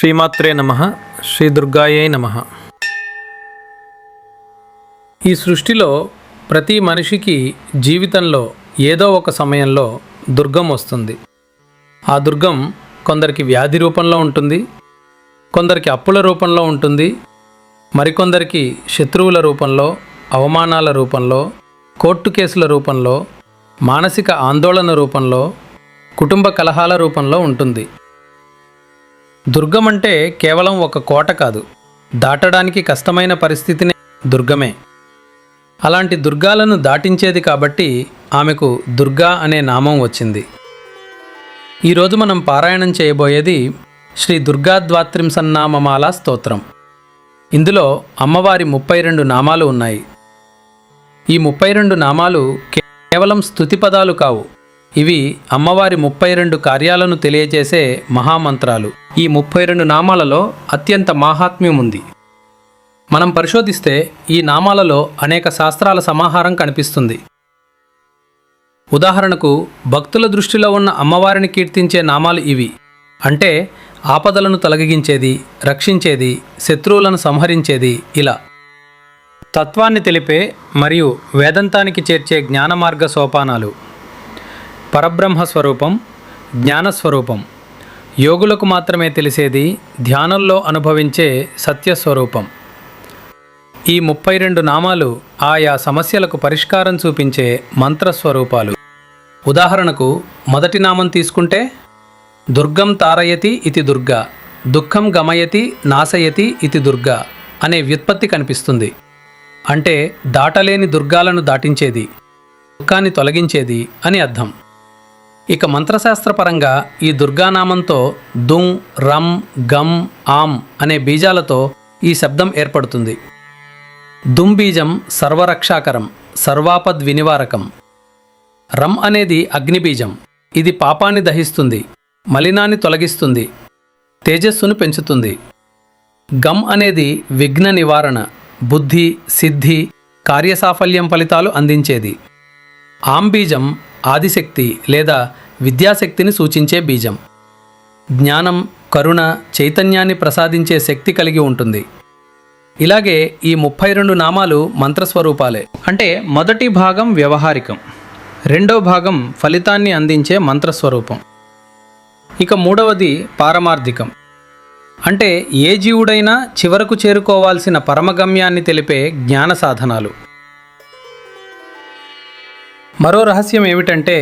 శ్రీమాత్రే నమః. శ్రీ దుర్గాయే నమః. ఈ సృష్టిలో ప్రతి మనిషికి జీవితంలో ఏదో ఒక సమయంలో దుర్గం వస్తుంది. ఆ దుర్గం కొందరికి వ్యాధి రూపంలో ఉంటుంది, కొందరికి అప్పుల రూపంలో ఉంటుంది, మరికొందరికి శత్రువుల రూపంలో, అవమానాల రూపంలో, కోర్టు కేసుల రూపంలో, మానసిక ఆందోళన రూపంలో, కుటుంబ కలహాల రూపంలో ఉంటుంది. దుర్గం అంటే కేవలం ఒక కోట కాదు, దాటడానికి కష్టమైన పరిస్థితిని దుర్గమే. అలాంటి దుర్గాలను దాటించేది కాబట్టి ఆమెకు దుర్గా అనే నామం వచ్చింది. ఈరోజు మనం పారాయణం చేయబోయేది శ్రీ దుర్గా ద్వాత్రింశన్నామమాల స్తోత్రం. ఇందులో అమ్మవారి 32 నామాలు ఉన్నాయి. ఈ 32 నామాలు కేవలం స్తుతి పదాలు కావు, ఇవి అమ్మవారి 32 కార్యాలను తెలియజేసే మహామంత్రాలు. ఈ 32 నామాలలో అత్యంత మాహాత్మ్యం ఉంది. మనం పరిశోధిస్తే ఈ నామాలలో అనేక శాస్త్రాల సమాహారం కనిపిస్తుంది. ఉదాహరణకు భక్తుల దృష్టిలో ఉన్న అమ్మవారిని కీర్తించే నామాలు ఇవి. అంటే ఆపదలను తొలగించేది, రక్షించేది, శత్రువులను సంహరించేది, ఇలా తత్వాన్ని తెలిపే మరియు వేదాంతానికి చేర్చే జ్ఞానమార్గ సోపానాలు. పరబ్రహ్మస్వరూపం, జ్ఞానస్వరూపం, యోగులకు మాత్రమే తెలిసేది, ధ్యానంలో అనుభవించే సత్యస్వరూపం. ఈ 32 నామాలు ఆయా సమస్యలకు పరిష్కారం చూపించే మంత్రస్వరూపాలు. ఉదాహరణకు మొదటి నామం తీసుకుంటే దుర్గం తారయతి ఇతి దుర్గా, దుఃఖం గమయతి నాశయతి ఇతి దుర్గా అనే వ్యుత్పత్తి కనిపిస్తుంది. అంటే దాటలేని దుర్గాలను దాటించేది, దుఃఖాన్ని తొలగించేది అని అర్థం. ఇక మంత్రశాస్త్రపరంగా ఈ దుర్గానామంతో దుం, రం, గం, ఆం అనే బీజాలతో ఈ శబ్దం ఏర్పడుతుంది. దుం బీజం సర్వరక్షాకరం, సర్వాపద్ వినివారకం. రం అనేది అగ్నిబీజం, ఇది పాపాన్ని దహిస్తుంది, మలినాన్ని తొలగిస్తుంది, తేజస్సును పెంచుతుంది. గం అనేది విఘ్న నివారణ, బుద్ధి, సిద్ధి, కార్యసాఫల్యం ఫలితాలు అందించేది. ఆం బీజం ఆదిశక్తి లేదా విద్యాశక్తిని సూచించే బీజం. జ్ఞానం, కరుణ, చైతన్యాన్ని ప్రసాదించే శక్తి కలిగి ఉంటుంది. ఇలాగే ఈ 32 నామాలు మంత్రస్వరూపాలే. అంటే మొదటి భాగం వ్యవహారికం, రెండో భాగం ఫలితాన్ని అందించే మంత్రస్వరూపం. ఇక మూడవది పారమార్థికం. అంటే ఏ జీవుడైనా చివరకు చేరుకోవాల్సిన పరమగమ్యాన్ని తెలిపే జ్ఞాన సాధనాలు. మరో రహస్యం ఏమిటంటే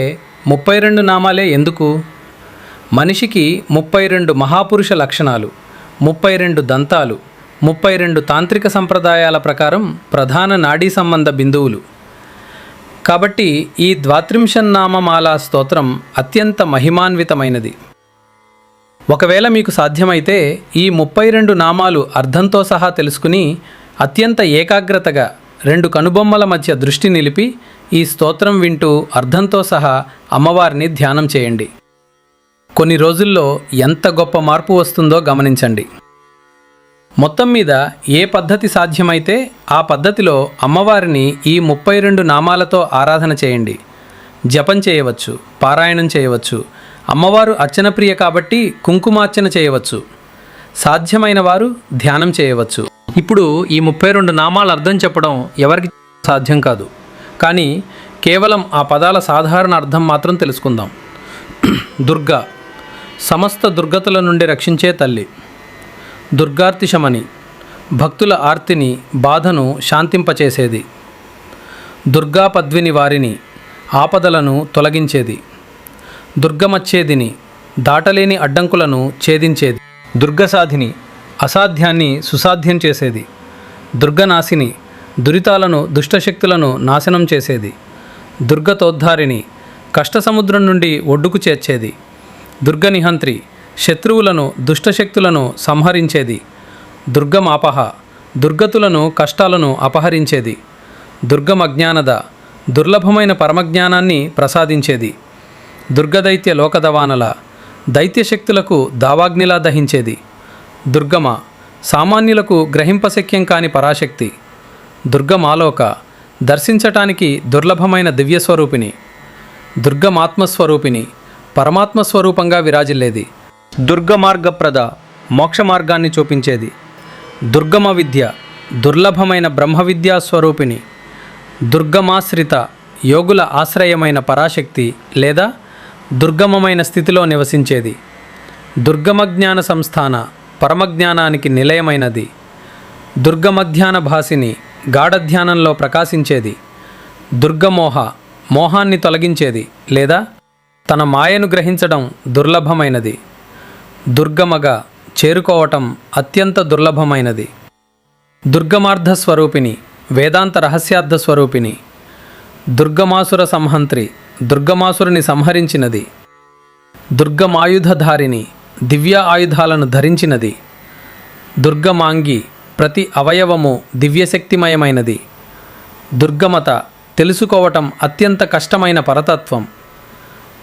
32 నామాలే ఎందుకు? మనిషికి 32 మహాపురుష లక్షణాలు, 32 దంతాలు, 32 తాంత్రిక సంప్రదాయాల ప్రకారం ప్రధాన నాడీ సంబంధ బిందువులు. కాబట్టి ఈ ద్వాత్రింశన్నామమాలా స్తోత్రం అత్యంత మహిమాన్వితమైనది. ఒకవేళ మీకు సాధ్యమైతే ఈ 32 నామాలు అర్థంతో సహా తెలుసుకుని అత్యంత ఏకాగ్రతగా 2 కనుబొమ్మల మధ్య దృష్టి నిలిపి ఈ స్తోత్రం వింటూ అర్థంతో సహా అమ్మవారిని ధ్యానం చేయండి. కొన్ని రోజుల్లో ఎంత గొప్ప మార్పు వస్తుందో గమనించండి. మొత్తం మీద ఏ పద్ధతి సాధ్యమైతే ఆ పద్ధతిలో అమ్మవారిని ఈ 32 నామాలతో ఆరాధన చేయండి. జపం చేయవచ్చు, పారాయణం చేయవచ్చు. అమ్మవారు అర్చన ప్రియ కాబట్టి కుంకుమార్చన చేయవచ్చు. సాధ్యమైన వారు ధ్యానం చేయవచ్చు. ఇప్పుడు ఈ 32 నామాల అర్థం చెప్పడం ఎవరికి సాధ్యం కాదు, కానీ కేవలం ఆ పదాల సాధారణ అర్థం మాత్రం తెలుసుకుందాం. దుర్గా, సమస్త దుర్గతుల నుండి రక్షించే తల్లి. దుర్గార్తిశమని, భక్తుల ఆర్తిని, బాధను శాంతింపచేసేది. దుర్గా పద్విని వారిని, ఆపదలను తొలగించేది. దుర్గమచ్చేదిని, దాటలేని అడ్డంకులను ఛేదించేది. దుర్గసాధిని, అసాధ్యాన్ని సుసాధ్యం చేసేది. దుర్గనాశిని, దురితాలను, దుష్టశక్తులను నాశనం చేసేది. దుర్గతోద్ధారిణి, కష్టసముద్రం నుండి ఒడ్డుకు చేర్చేది. దుర్గనిహంత్రి, శత్రువులను, దుష్టశక్తులను సంహరించేది. దుర్గమాపహ, దుర్గతులను, కష్టాలను అపహరించేది. దుర్గమజ్ఞానద, దుర్లభమైన పరమజ్ఞానాన్ని ప్రసాదించేది. దుర్గదైత్య లోకదవానల, దైత్యశక్తులకు దావాగ్నిలా దహించేది. దుర్గమ, సామాన్యులకు గ్రహింపశక్యం కాని పరాశక్తి. దుర్గమాలోక, దర్శించటానికి దుర్లభమైన దివ్యస్వరూపిణి. దుర్గమాత్మస్వరూపిణి, పరమాత్మస్వరూపంగా విరాజిల్లేది. దుర్గమార్గప్రద, మోక్ష మార్గాన్ని చూపించేది. దుర్గమ విద్య, దుర్లభమైన బ్రహ్మ విద్యా స్వరూపిణి. దుర్గమాశ్రిత, యోగుల ఆశ్రయమైన పరాశక్తి లేదా దుర్గమమైన స్థితిలో నివసించేది. దుర్గమజ్ఞాన సంస్థాన, పరమజ్ఞానానికి నిలయమైనది. దుర్గమధ్యాన భాసిని, గాఢధ్యానంలో ప్రకాశించేది. దుర్గమోహ, మోహాన్ని తొలగించేది లేదా తన మాయను గ్రహించడం దుర్లభమైనది. దుర్గమగా, చేరుకోవటం అత్యంత దుర్లభమైనది. దుర్గమార్థ స్వరూపిణి, వేదాంత రహస్యార్థ స్వరూపిణి. దుర్గమాసుర సంహంత్రి, దుర్గమాసురుని సంహరించినది. దుర్గమాయుధధారిణి, దివ్య ఆయుధాలను ధరించినది. దుర్గమాంగి, ప్రతి అవయవము దివ్యశక్తిమయమైనది. దుర్గమత, తెలుసుకోవటం అత్యంత కష్టమైన పరతత్వం.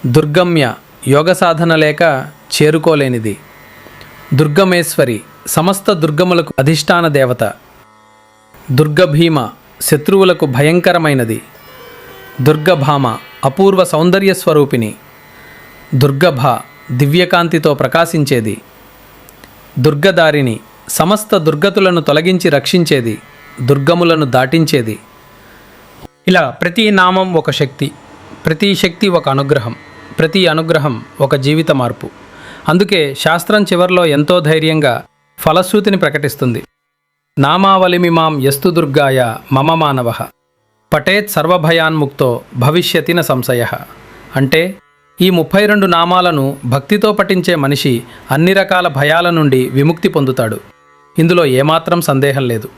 దుర్గమ్య, యోగ సాధన లేక చేరుకోలేనిది. దుర్గమేశ్వరి, సమస్త దుర్గములకు అధిష్టాన దేవత. దుర్గభీమ, శత్రువులకు భయంకరమైనది. దుర్గభామ, అపూర్వ సౌందర్య స్వరూపిణి. దుర్గభ, దివ్యకాంతితో ప్రకాశించేది. దుర్గదారిణి, సమస్త దుర్గతులను తొలగించి రక్షించేది, దుర్గములను దాటించేది. ఇలా ప్రతి నామం ఒక శక్తి, ప్రతి శక్తి ఒక అనుగ్రహం, ప్రతి అనుగ్రహం ఒక జీవిత మార్పు. అందుకే శాస్త్రం చివర్లో ఎంతో ధైర్యంగా ఫలశ్రుతిని ప్రకటిస్తుంది. నామావళిమిమాం యస్తు దుర్గాయ మమ మానవః పఠేత్ సర్వభయాన్ముక్తో భవిష్యతి న సంశయః. అంటే ఈ 32 నామాలను భక్తితో పఠించే మనిషి అన్ని రకాల భయాల నుండి విముక్తి పొందుతాడు. ఇందులో ఏమాత్రం సందేహం లేదు.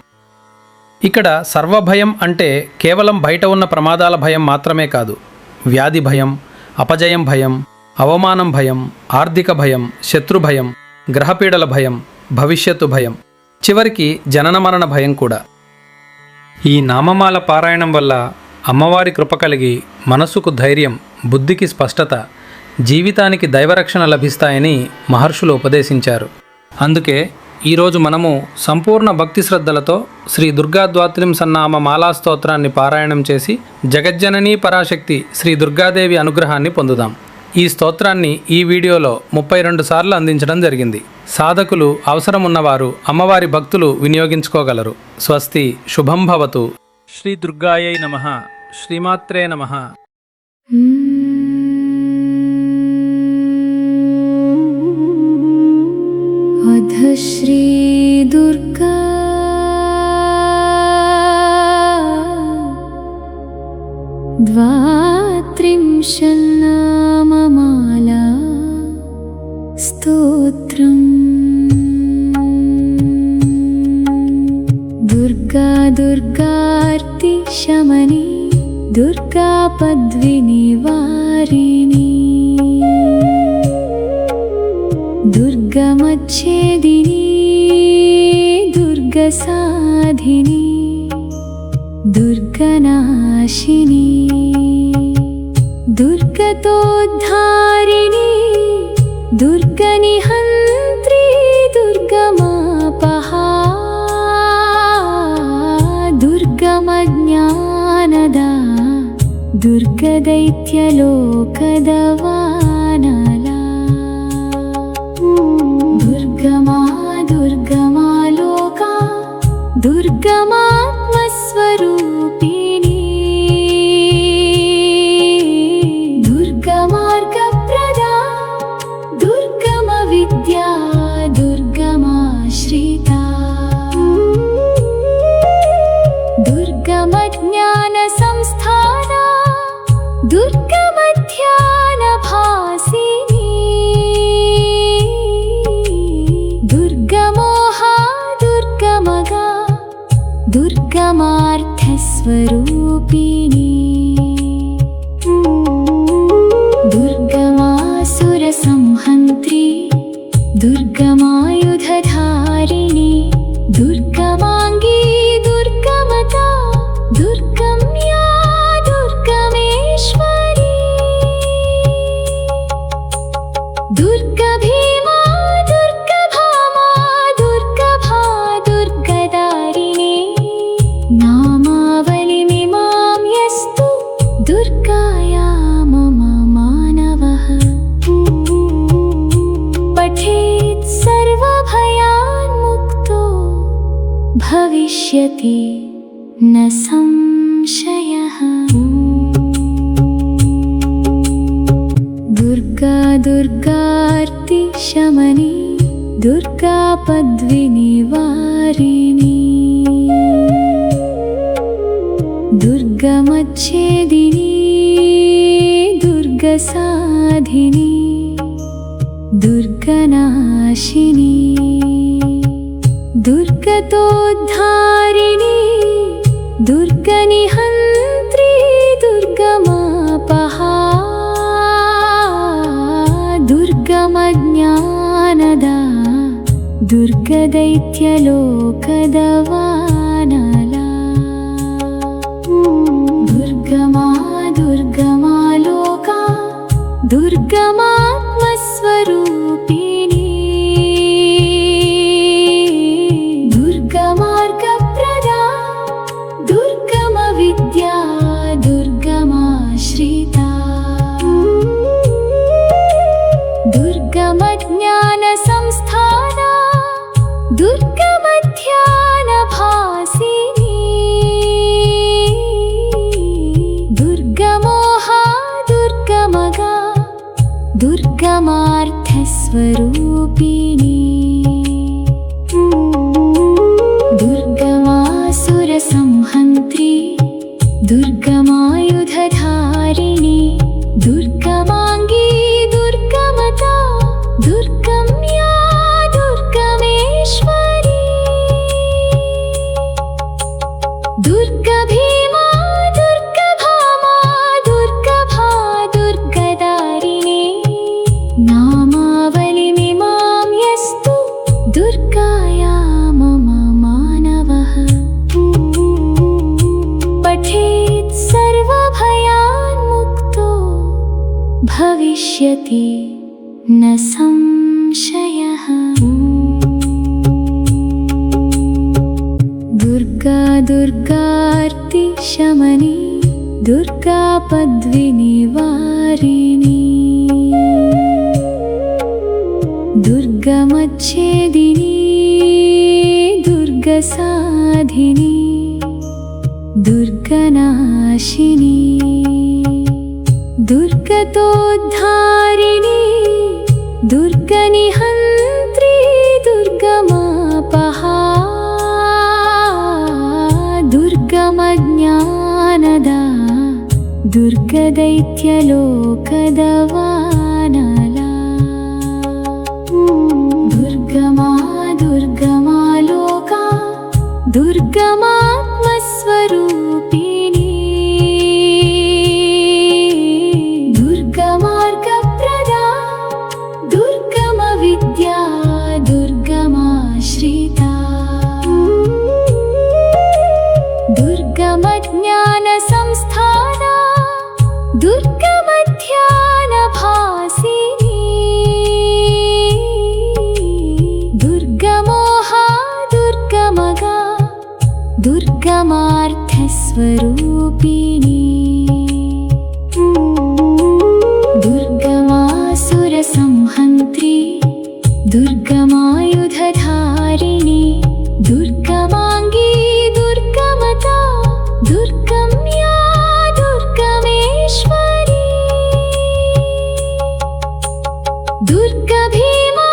ఇక్కడ సర్వభయం అంటే కేవలం బయట ఉన్న ప్రమాదాల భయం మాత్రమే కాదు. వ్యాధి భయం, అపజయం భయం, అవమానం భయం, ఆర్థిక భయం, శత్రు భయం, గ్రహపీడల భయం, భవిష్యత్తు భయం, చివరికి జనన మరణ భయం కూడా. ఈ నామమాల పారాయణం వల్ల అమ్మవారి కృప కలిగి మనస్సుకు ధైర్యం, బుద్ధికి స్పష్టత, జీవితానికి దైవరక్షణ లభిస్తాయని మహర్షులు ఉపదేశించారు. అందుకే ఈరోజు మనము సంపూర్ణ భక్తి శ్రద్ధలతో శ్రీ దుర్గా ద్వాత్రింశన్నామ మాలా స్తోత్రాన్ని పారాయణం చేసి జగజ్జననీ పరాశక్తి శ్రీ దుర్గాదేవి అనుగ్రహాన్ని పొందుదాం. ఈ స్తోత్రాన్ని ఈ వీడియోలో 32 సార్లు అందించడం జరిగింది. సాధకులు, అవసరం ఉన్నవారు, అమ్మవారి భక్తులు వినియోగించుకోగలరు. స్వస్తి, శుభం భవతు. శ్రీ దుర్గాయై నమః. శ్రీమాత్రే నమః. अध श्री दुर्गा द्वात्रिंशन्नाममाला स्तोत्रम्. दुर्गा दुर्गार्ति शमनी, दुर्गा पद्विनिवारिणी, दुर्गमच्छेदिनी, दुर्गसाधिनी, दुर्गनाशिनी, दुर्गतोद्धारिणी, दुर्गनिहन्त्री, दुर्गमापहा, दुर्गमज्ञानदा, दुर्गदैत्यलोकदवानला. दुर्गमा दुर्गमा लोका, दुर्गमात्मस्वरूपिणी, दुर्गमार्गप्रदा, दुर्गमविद्या, दुर्गमाश्रिता, दुर्गमज्ञानसंस्थाना, दुर्गमध्यानभासिनी, दुर्गमोहा, दुर्गमगा, दुर्गमार्थस्वरूपिणी, दुर्गमासुरसंहन्त्री, दुर्गमायुधधारिणी, दुर्गमाङ्गी, दुर्गमता, दुर्गम्या, दुर्गमेश्वरी, दुर्गभीमा, दुर्गभामा, दुर्गभा, दुर्गदारिणी. नामावलिमिमां यस्तु भविष्यति न संशयः। दुर्गा दुर्गार्ति शमनी दुर्गापद्विनिवारिणी दुर्गमच्छेदिनी दुर्गसाधिनी दुर्गनाशिनी दुर्गतोद्धारिणी दुर्गनिहन्त्री दुर्गमापहा दुर्गमज्ञानदा दुर्गदैत्यलोकदवानला दुर्गमा दुर्गमालोका दुर्गमात्मस्वरूपिणी दुर्गमार्गप्रदा दुर्गमविद्या दुर्गमाश्रिता दुर्गमज्ञानसंस्थाना दुर्गमध्यानभासिनी दुर्गमोहा दुर्गमगा दुर्गमार्थस्वरूपिणी दुर्गमासुरसंहन्त्री दुर्गमायुधधारिणी दुर्गमाङ्गी दुर्गमता दुर्गम्या दुर्गमेश्वरी दुर्गभीमा दुर्गभामा दुर्गभा दुर्गदारिणी नामावलिमिमां यस्तु दुर्गाया मम मानवः पठेत् सर्वभयान्मुक्तो भविष्यति न संशयः। दुर्गा दुर्गार्ति शमनी दुर्गापद्विनिवारिणी दुर्गमच्छेदिनी दुर्गसाधिनी दुर्गनाशिनी दुर्गतोद्धारिणी दुर्गनिहन्त्री दुर्गमापहा दुर्गमज्ञानदा दुर्गदैत्यलोकदवानला दुर्गमा दुर्गमालोका दुर्गमात्मस्वरूपिणी दुर्गमार्गप्रदा दुर्गमविद्या दुर्गमाश्रिता दुर्गमज्ञानसंस्थाना दुर्गमध्यानभासिनी दुर्गमोहा दुर्गमगा दुर्गमार्थस्वरूपिणी दुर्गमासुरसंहन्त्री दुर्गमायुधधारिणी दुर्गमाङ्गी दुर्गमता दुर्गम्या दुर्गमेश्वरी दुर्गभीमा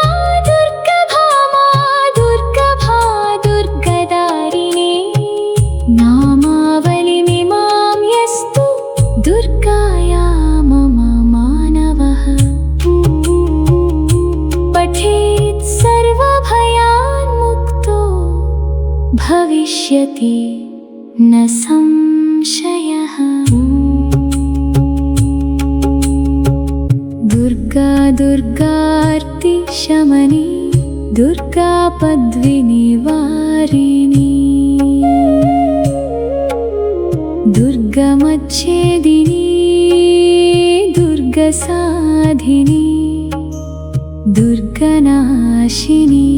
दुर्गभामा दुर्गभा दुर्गदारिणी नामावलिमिमां यस्तु दुर्गाया मम मानवः पठेत् सर्वभयान्मुक्तो भविष्यति न संशयः। दुर्गा दुर्गार्ति शमनी दुर्गापद्विनिवारिणी दुर्गमच्छेदिनी दुर्गसाधिनी दुर्गनाशिनी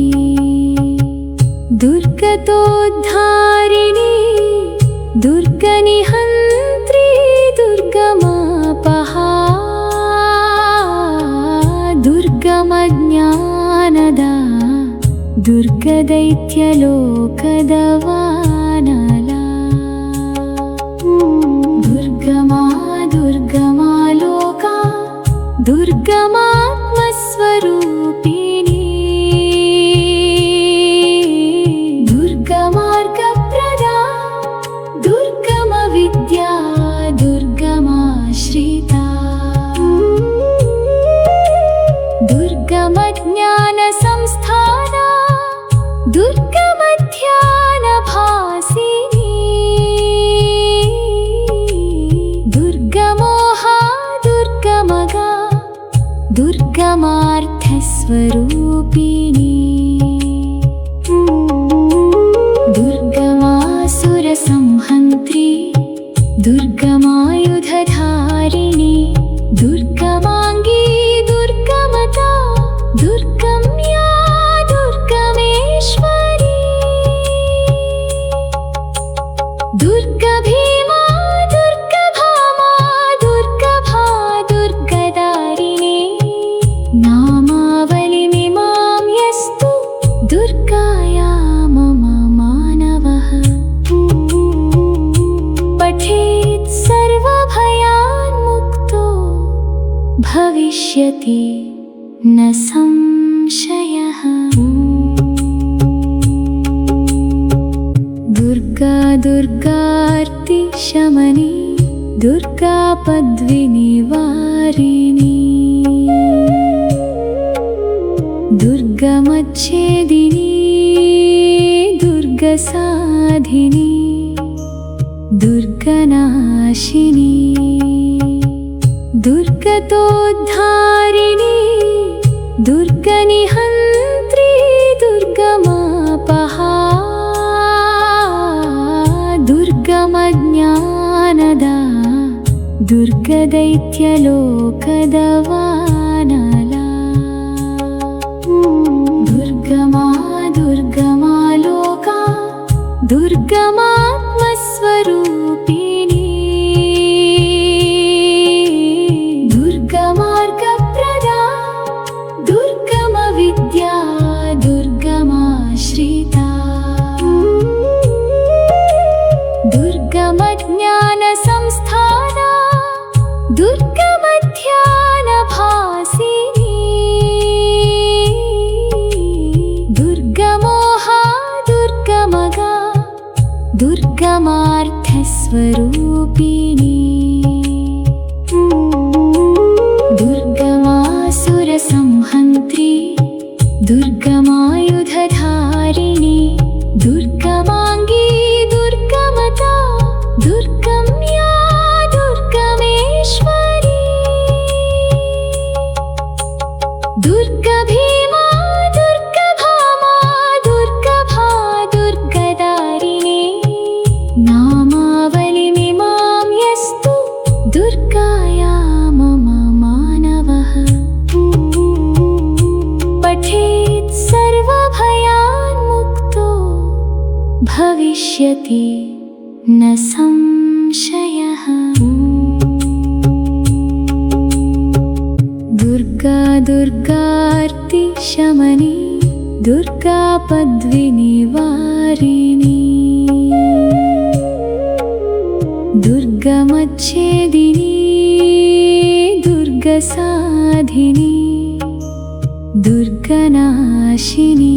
दुर्गतोद्धारिणी दुर्गनिहन्त्री दुर्गमापहा दुर्गमज्ञानदा दुर्गदैत्यलोकदवानला दुर्गमा दुर्गमा लोका दुर्गमात्मस्वरूपिणी दुर्गमार्गप्रदा दुर्गमविद्या दुर्गमाश्रिता दुर्गमज्ञानसंस्थाना दुर्गमध्यानभासिनी दुर्गमोहा दुर्गमगा दुर्गमार्थस्वरूपिणी दुर्गमासुरसंहन्त्री दुर्गमायुधधारिणी दुर्गमाङ्गी दुर्गमता दुर्गम्या दुर्गमेश्वरी दुर्गभीमा दुर्गभामा दुर्गभा दुर्गदारिणी नामावलिमिमां यस्तु दुर्गाया मम मानवः पठेत् सर्वभयान्मुक्तो भविष्यति न संशयः दुर्गा दुर्गार्ति शमनी दुर्गा पद्विनिवारिणी दुर्गमच्छेदिनी दुर्गसाधिनी दुर्गनाशिनी दुर्गतोद्धारिणी दुर्गनिहन्त्री दुर्गमापहा दुर्गमज्ञानदा दुर्गदैत्यलोकदवानला दुर्गमा दुर्गमा लोका दुर्गमात्मस्वरूपिणी दुर्गमार्गप्रदा दुर्गमविद्या दुर्गमाश्रिता दुर्गमज्ञानसंस्थाना दुर्गमध्यानभासिनी दुर्गमोहा दुर्गमगा दुर्गमार्थस्वरूपिणी दुर्गमासुरसंहन्त्री दुर्गमायुधधारिणी दुर्गमाङ्गी दुर्गमता दुर्गम्या दुर्गमेश्वरी दुर्गभीमा दुर्गभामा दुर्गभा दुर्गदारिणी नामावलिमिमां यस्तु दुर्गाया मम मानवः पठेत् सर्वभयान्मुक्तो भविष्यति न संशयः दुर्गा दुर्गार्ति शमनी दुर्गा पद्विनिवारिणी दुर्गमच्छेदिनी दुर्गसाधिनी दुर्गनाशिनी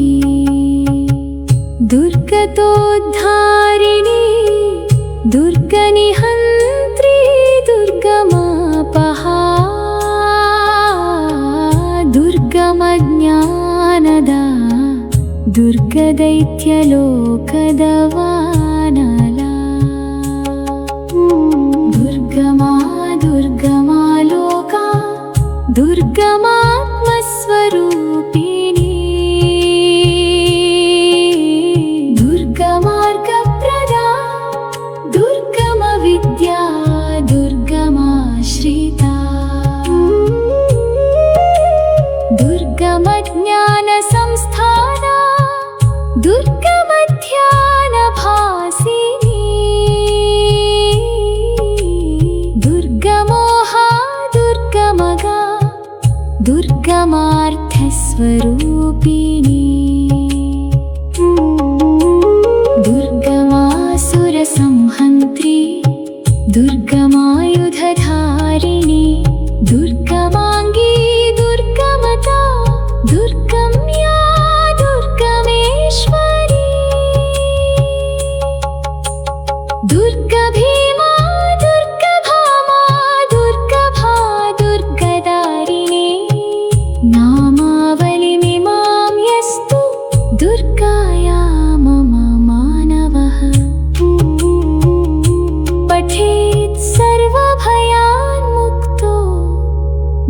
दुर्गतोद्धारिणी दुर्गनिहन्त्री दुर्गमापहा दुर्गमज्ञानदा दुर्गदैत्यलोकदवानला दुर्गमा दुर्गमा लोका दुर्गमात्मस्वरूपिणी दुर्गमार्गप्रदा दुर्गमविद्या दुर्गमाश्रिता दुर्गमज्ञानसंस्थाना दुर्गमध्यानभासिनी दुर्गमोहा दुर्गमगा दुर्गमार्थस्वरूपिणी दुर्गाया मम मानवः पठेत् सर्वभयान्मुक्तो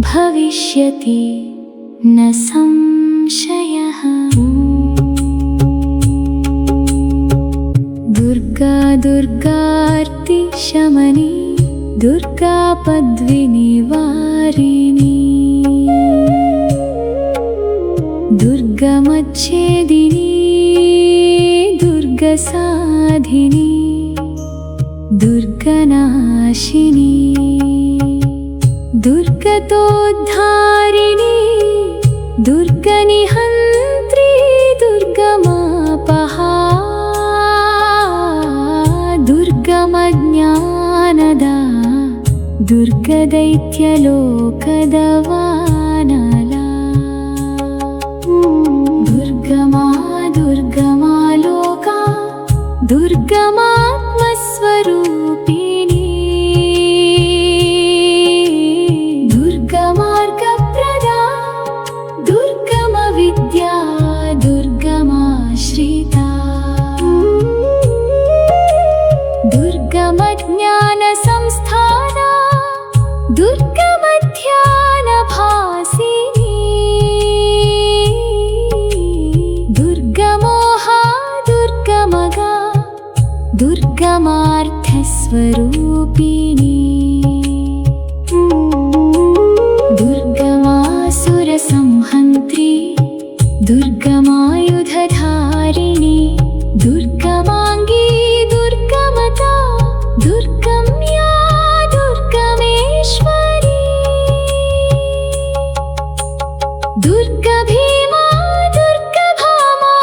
भविष्यति न संशयः। दुर्गा दुर्गार्ति शमनी दुर्गा पद्विनिवारिणी दुर्गमच्छेदिनी दुर्गसाधिनी दुर्गनाशिनी दुर्गतोद्धारिणी दुर्गनिहन्त्री दुर्गमापहा दुर्गमज्ञानदा दुर्गदैत्यलोकदवानला दुर्गमा दुर्गमा लोका दुर्गमात्मस्वरूपिणी दुर्गमार्गप्रदा दुर्गमविद्या दुर्गमाश्रिता दुर्गमज्ञानसंस्थाना दुर्गमध्यानभासिनी दुर्गमोहा दुर्गमगा दुर्गमार्थस्वरूपिणी दुर्गमासुरसंहन्त्री दुर्गमायुधधारिणी दुर्गमाङ्गी दुर्गमता दुर्गम्या दुर्गमेश्वरी दुर्गभीमा दुर्गभामा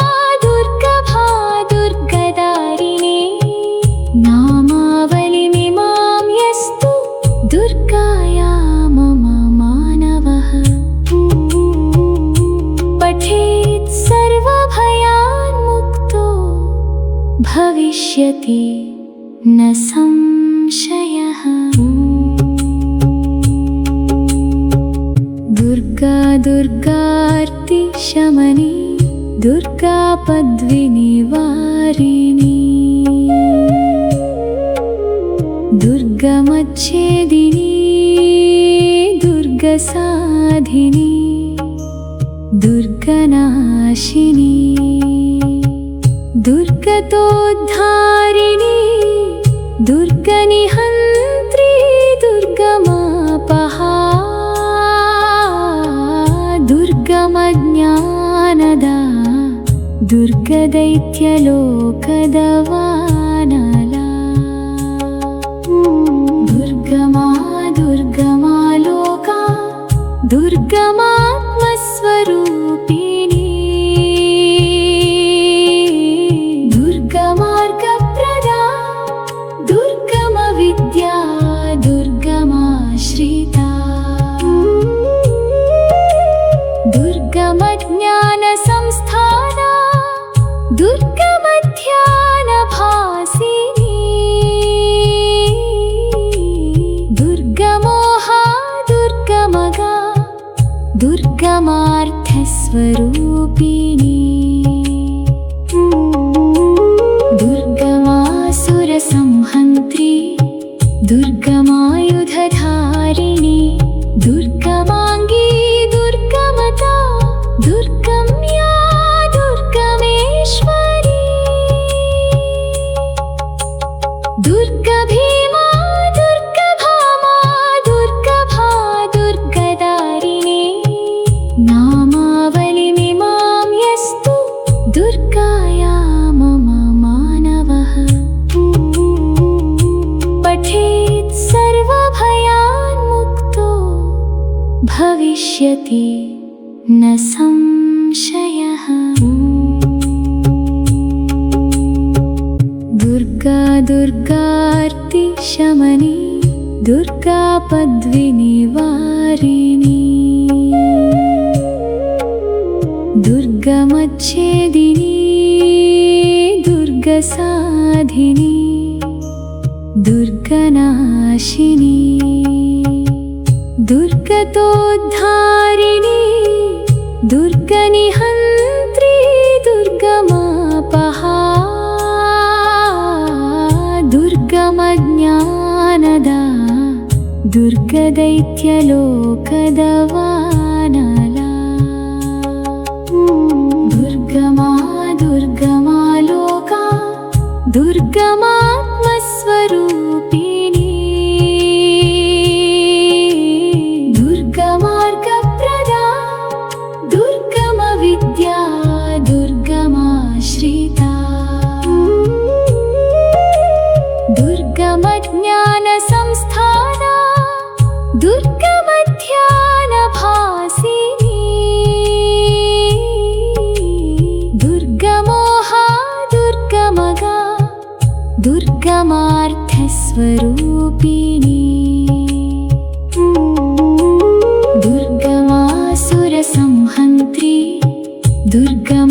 दुर्गभा दुर्गदारिणी नामावलिमिमां यस्तु दुर्गाया मम मानवः पठेत् सर्वभयान्मुक्तो भविष्यति न संशयः। दुर्गा दुर्गार्ति शमनी दुर्गा पद्विनिवारिणी दुर्गमच्छेदिनी दुर्गसाधिनी दुर्गनाशिनी दुर्गतोद्धारिणी दुर्गनिहन्त्री दुर्गमापहा दुर्गमज्ञानदा दुर्गदैत्यलोकदवानला दुर्गमा दुर्गमा लोका दुर्गमात्मस्वरूपिणी दुर्गमार्गप्रदा दुर्गमविद्या दुर्गमाश्रिता दुर्गमज्ञानसंस्थाना दुर्गमध्यानभासिनी दुर्गमोहा दुर्गमगा दुर्गमार्थस्वरूपिणी दुर्गमासुरसंहन्त्री दुर्गमायुधधारिणी दुर्गमाङ्गी दुर्गमता दुर्गम्या दुर्गमेश्वरी दुर्गभीमा दुर्गभामा दुर्गभा दुर्गदारिणी नामावलिमिमां यस्तु दुर्गाया मम मानवः पठेत् सर्वभयान्मुक्तो भविष्यति न संशयः। दुर्गा दुर्गार्ति शमनी दुर्गा पद्विनिवारिणी दुर्गमच्छेदिनी दुर्गसाधिनी दुर्गनाशिनी दुर्गतोद्धारिणी दुर्गनिहन्त्री दुर्गम दुर्गदैत्यलोकदवानला दुर्गमा दुर्गमा लोका दुर्गमात्मस्वरूपिणी दुर्गमार्गप्रदा दुर्गमविद्या दुर्गमाश्रिता दुर्गमज्ञानसंस्थाना दुर्गमध्यानभासिनी दुर्गमोहा दुर्गमगा दुर्गमार्थस्वरूपिणी दुर्गमासुरसंहन्त्री दुर्गमायुधधारिणी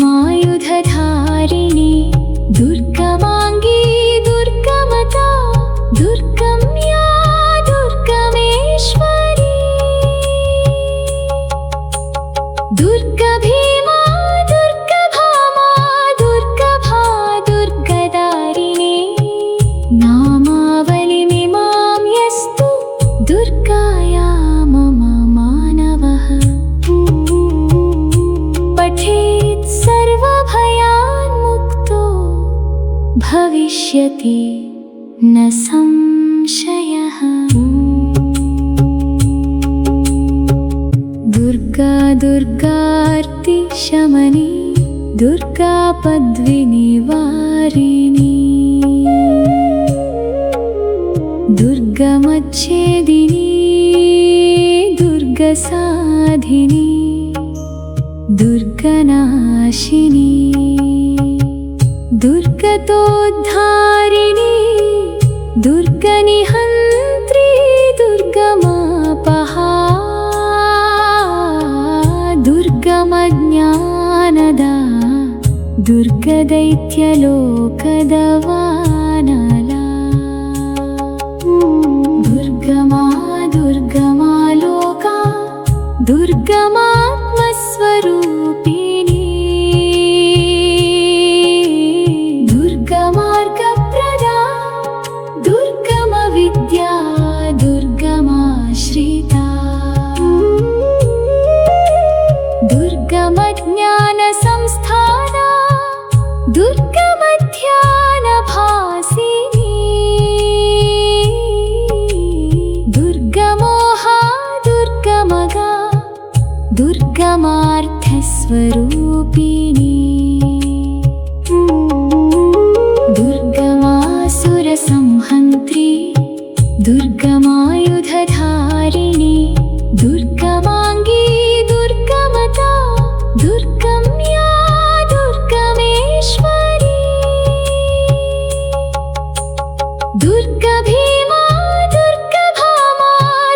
दुर्गमाङ्गी दुर्गमता दुर्गम्या दुर्गमेश्वरी दुर्गभीमा दुर्गभामा दुर्गभा दुर्गदारिणी नामावलिमिमां यस्तु दुर्गाया मम मानवः पठेत् सर्वभयान्मुक्तो भविष्यति न संशयः दुर्गा दुर्गार्ति शमनी दुर्गा पद्विनिवारिणी दुर्गमच्छेदिनी दुर्गसाधिनी दुर्गनाशिनी दुर्गतोद्धारिणी दुर्गनिहन्त्री दुर्गमापहा दुर्गमज्ञानदा दुर्गदैत्यलोकदवानला दुर्गमा दुर्गमा लोका दुर्गमात्मस्वरूपिणी दुर्गमार्गप्रदा दुर्गमविद्या दुर्गमाश्रिता दुर्गमज्ञानसंस्थाना दुर्गमध्यानभासिनी दुर्गमोहा दुर्गमगा दुर्गमार्थस्वरूपिणी दुर्गमासुरसंहन्त्री दुर्गमायुधधारिणी दुर्गमाङ्गी दुर्गमता दुर्गम्या दुर्गमेश्वरी दुर्गभीमा दुर्गभामा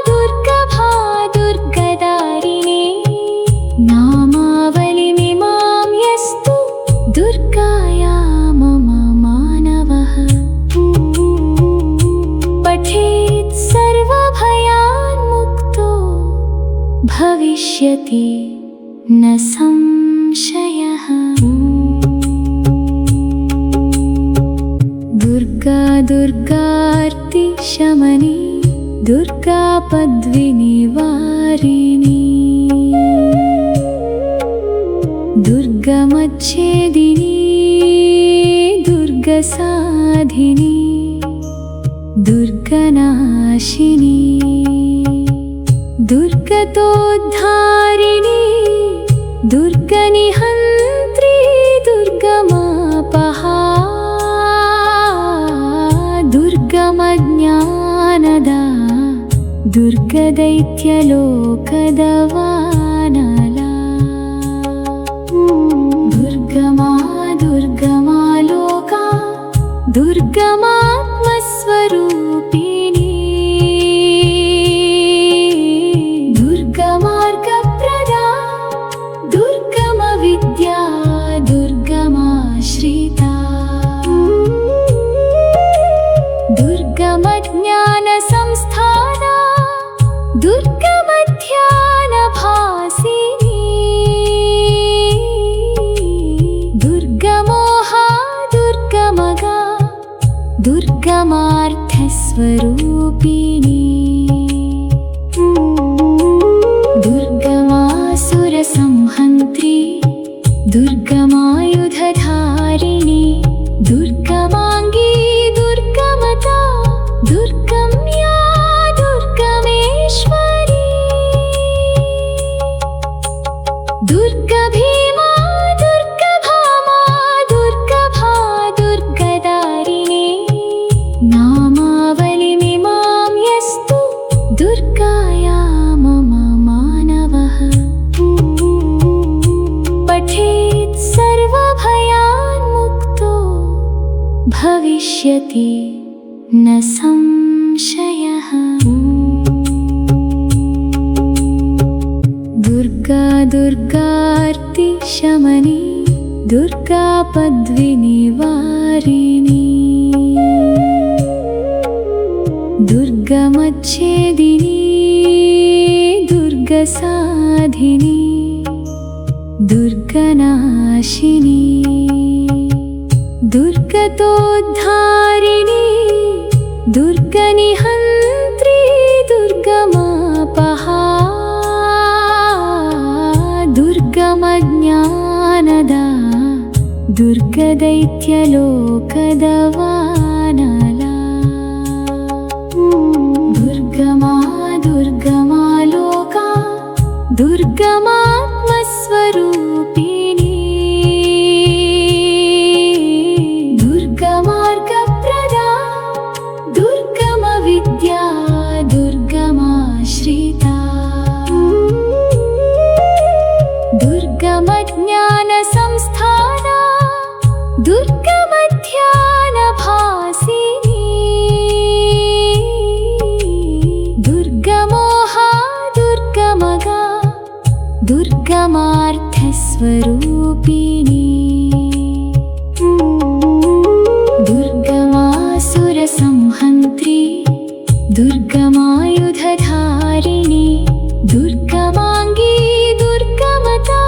दुर्गभा दुर्गदारिणी नामावलिमिमां यस्तु दुर्गाया मम मानवः पठेत् सर्वभयान्मुक्तो भविष्यति न संशयः दुर्गा दुर्गार्ति शमनी दुर्गा पद्विनिवारिणी दुर्गमच्छेदिनी दुर्गसाधिनी दुर्गनाशिनी दुर्गतोद्धारिणी दुर्गनिहन्त्री दुर्गमापहा दुर्गमज्ञानदा दुर्गदैत्यलोकदवानला दुर्गमा दुर्गमा लोका दुर्गमात्मस्वरूपिणी दुर्गमार्गप्रदा दुर्गमविद्या दुर्गमाश्रिता दुर्गमज्ञानसंस्थाना दुर्गमध्यानभासिनी दुर्गमोहा दुर्गमगा दुर्गमार्थस्वरूपिणी भविष्यति न संशयः। दुर्गा दुर्गार्ति शमनी दुर्गापद्विनिवारिणी दुर्गमच्छेदिनी दुर्गसाधिनी दुर्गनाशिनी दुर्गतोद्धारिणी दुर्गनिहन्त्री दुर्गमापहा दुर्गमज्ञानदा दुर्गदैत्यलोकदवानला दुर्गमा दुर्गमा लोका दुर्गमात्मस्वरूपिणी दुर्गमार्गप्रदा दुर्गमविद्या दुर्गमाश्रिता दुर्गमज्ञानसंस्थाना दुर्गमध्यानभासिनी दुर्गमोहा दुर्गमगा दुर्गमार्थस्वरूपिणी दुर्गमासुरसंहन्त्री दुर्गमायुधधारिणी दुर्गमाङ्गी दुर्गमता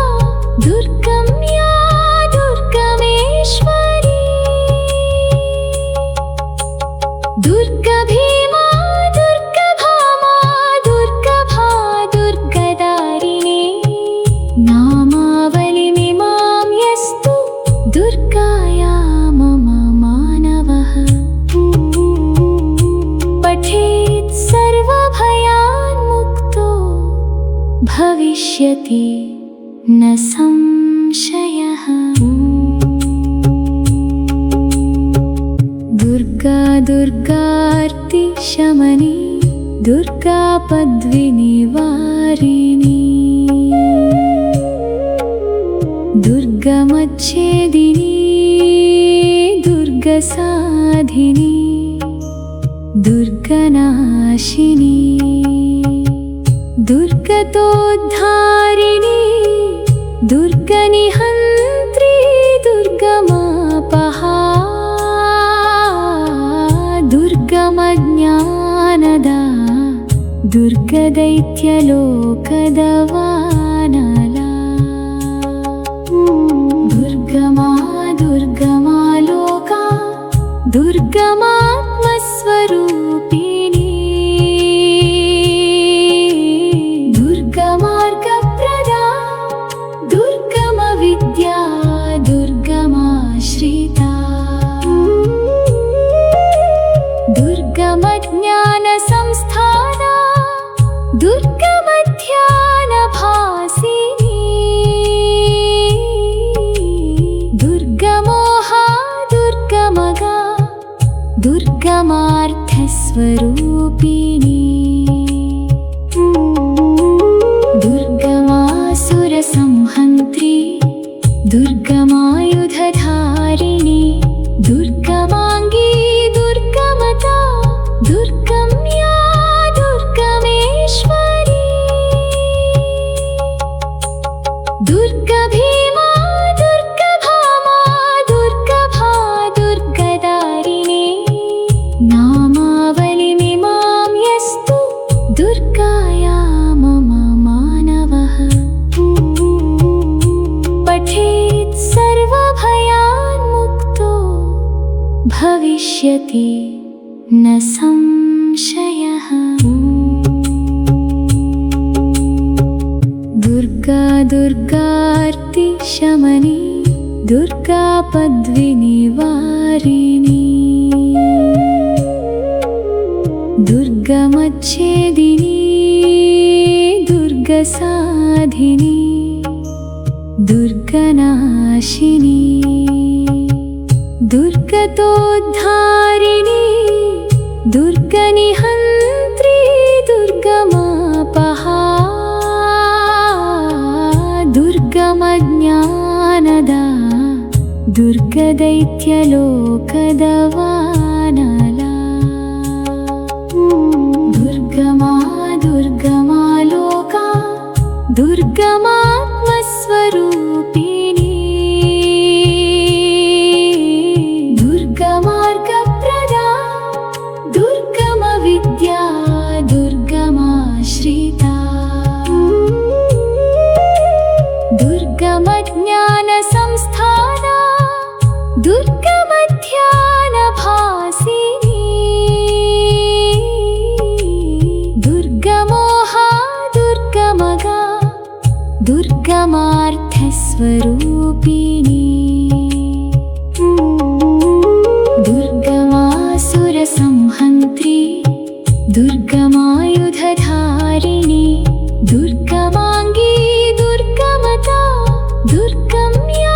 दुर्गम्या दुर्गमेश्वरी दुर्गभीमा दुर्गभामा दुर्गभा दुर्गदारिणी नामावलिमिमां यस्तु दुर्गाया मम मानवः पठेत् सर्वभयान्मुक्तो भविष्यति न संशयः। दुर्गा दुर्गार्ति शमनी दुर्गापद्विनिवारिणी दुर्गमच्छेदिनी दुर्गसाधिनी दुर्गनाशिनी दुर्गतोद्धारिणी दुर्गनिहन्त्री दुर्गमापहा दुर्गमज्ञानदा दुर्गदैत्यलोकदवानला दुर्गमा दुर्गमा लोका दुर्गमात्मस्वरूपिणी दुर्गमार्गप्रदा दुर्गमविद्या दुर्गमाश्रिता दुर्गमज्ञानसंस्थाना दुर्गमध्यानभासिनी दुर्गमोहा दुर्गमगा दुर्गमार्थस्वरूपिणी दुर्गमासुरसंहन्त्री दुर्गमायुधधारिणी दुर्गमाङ्गी दुर्गमता दुर्गम्या दुर्गमेश्वरी दुर्गभीमा दुर्गभामा दुर्गभा दुर्गदारिणी नामावलिमिमां यस्तु दुर्गाया मम मानवः पठेत् सर्वभयान्मुक्तो भविष्यति न संशयः। दुर्गा दुर्गार्ति शमनी दुर्गापद्विनिवारिणी दुर्गमच्छेदिनी दुर्गसाधिनी दुर्गनाशिनी दुर्गतोद्धारिणी दुर्गनिहन्त्री दुर्गमापहा दुर्गमज्ञानदा दुर्गदैत्यलोकदवानला दुर्गमा दुर्गमा लोका दुर्गमात्मस्वरूपिणी दुर्गमार्गप्रदा दुर्गमविद्या दुर्गमाश्रिता दुर्गमज्ञानसंस्थाना दुर्गमध्यानभासिनी दुर्गमोहा दुर्गमगा दुर्गमार्थस्वरूपिणी दुर्गमासुरसंहन्त्री दुर्गमायुधधारिणी दुर्गमाङ्गी दुर्गमता दुर्गम्या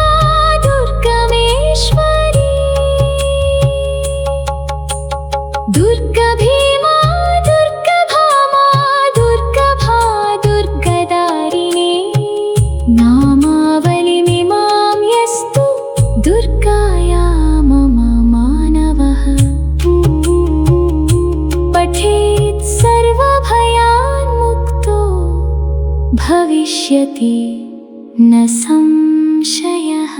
दुर्गमेश्वरी दुर्गभीमा दुर्गभामा दुर्गभा दुर्गदारिणी नामावलिमिमां यस्तु दुर्गाया मम मानवः पठेत् सर्वभयान्मुक्तो भविष्यति न संशयः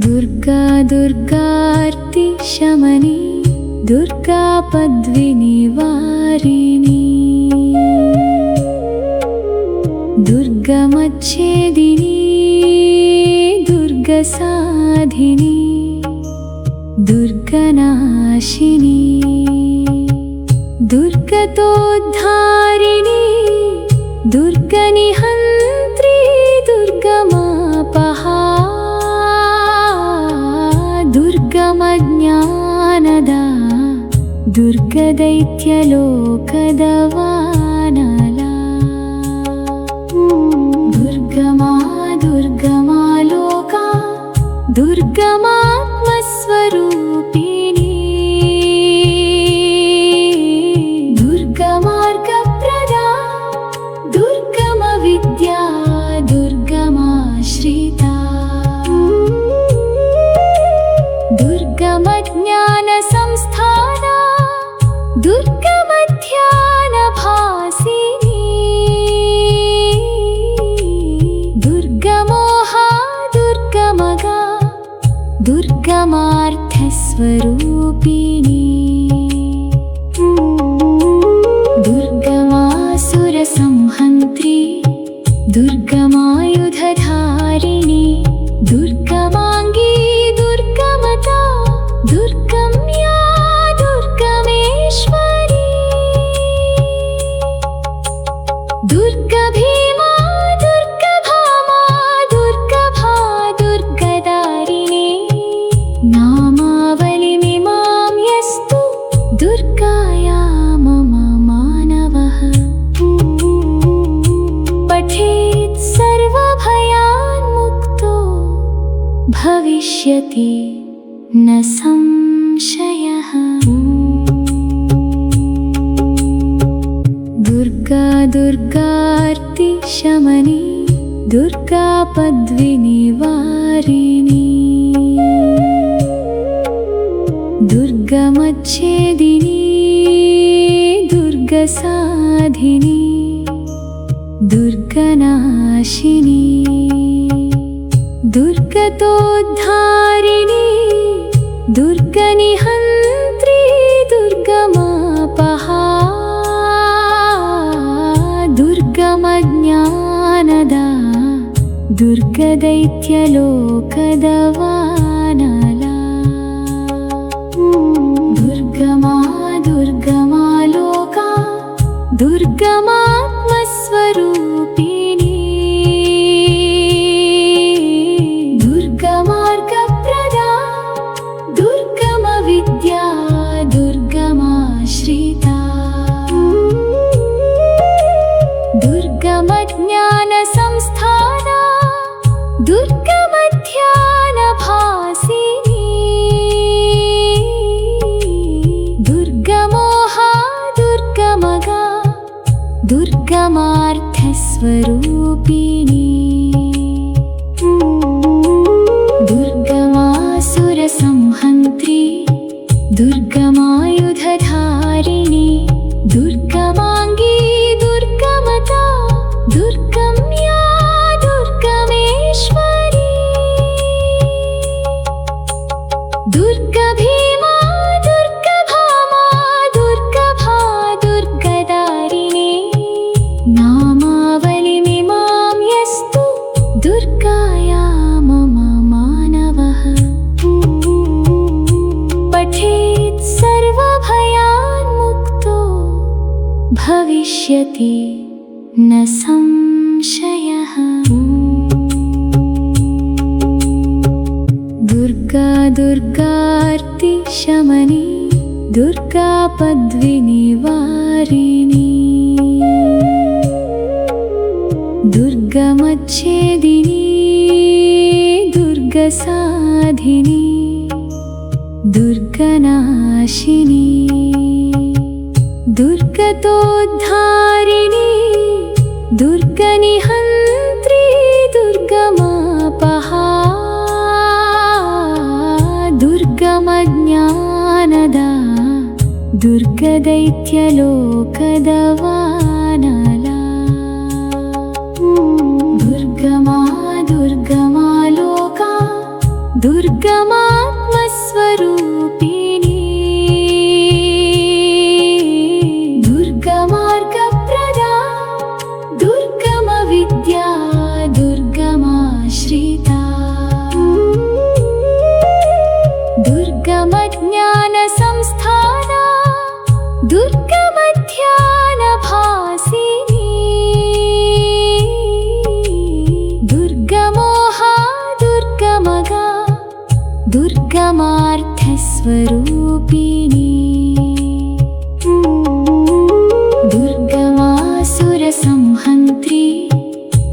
दुर्गा दुर्गार्तिशमनी दुर्गापद्विनिवारिणी दुर्गमच्छेदिनी दुर्गसाधिनी दुर्गनाशिनी दुर्गतोद्धारिणी दुर्गनिहन्त्री दुर्गमापहा दुर्गमज्ञानदा दुर्गदैत्यलोकदवानला दुर्गमा दुर्गमा लोका दुर्गमात्मस्वरूपिणी दुर्गमार्गप्रदा दुर्गमविद्या दुर्गमाश्रिता दुर्गमज्ञानसंस्थाना दुर्गमध्यानभासिनी दुर्गमोहा दुर्गमगा दुर्गमार्थस्वरूपिणी दुर्गमासुरसंहन्त्री दुर्गमायुधधारिणी दुर्गमाङ्गी दुर्गमता दुर्गम्या दुर्गमेश्वरी दुर्गभीमा दुर्गभामा दुर्गभा दुर्गदारिणी नामावलिमिमां यस्तु दुर्गाया मम मानवः पठेत् सर्वभयान्मुक्तो भविष्यति न संशयः दुर्गा दुर्गार्तिशमनी दुर्गापद्विनिवारिणी दुर्गमच्छेदिनी दुर्गसाधिनी दुर्गनाशिनी दुर्गतोद्धारिणी दुर्गनिहन्त्री दुर्गमापहा दुर्गमज्ञानदा दुर्गदैत्यलोकदवानला दुर्गमा दुर्गमा लोका दुर्गमात्मस्वरूपिणी दुर्गमार्गप्रदा दुर्गमविद्या दुर्गमाश्रिता दुर्गमज्ञानसंस्थाना दुर्गमध्यानभासिनी दुर्गमोहा दुर्गमगा दुर्गमार्थस्वरूपिणी भविष्यति न संशयः। दुर्गा दुर्गार्ति शमनी दुर्गापद्विनिवारिणी दुर्गमच्छेदिनी दुर्गसाधिनी दुर्गनाशिनी दुर्गतोद्धारिणी दुर्गनिहन्त्री दुर्गमापहा दुर्गमज्ञानदा दुर्गदैत्यलोकदवानला दुर्गमा दुर्गमा लोका दुर्गमात्मस्वरूपिणी दुर्गमार्गप्रदा दुर्गमविद्या दुर्गमाश्रिता दुर्गमज्ञानसंस्थाना दुर्गमध्यानभासिनी दुर्गमोहा दुर्गमगा दुर्गमार्थस्वरूपिणी दुर्गमासुरसंहन्त्री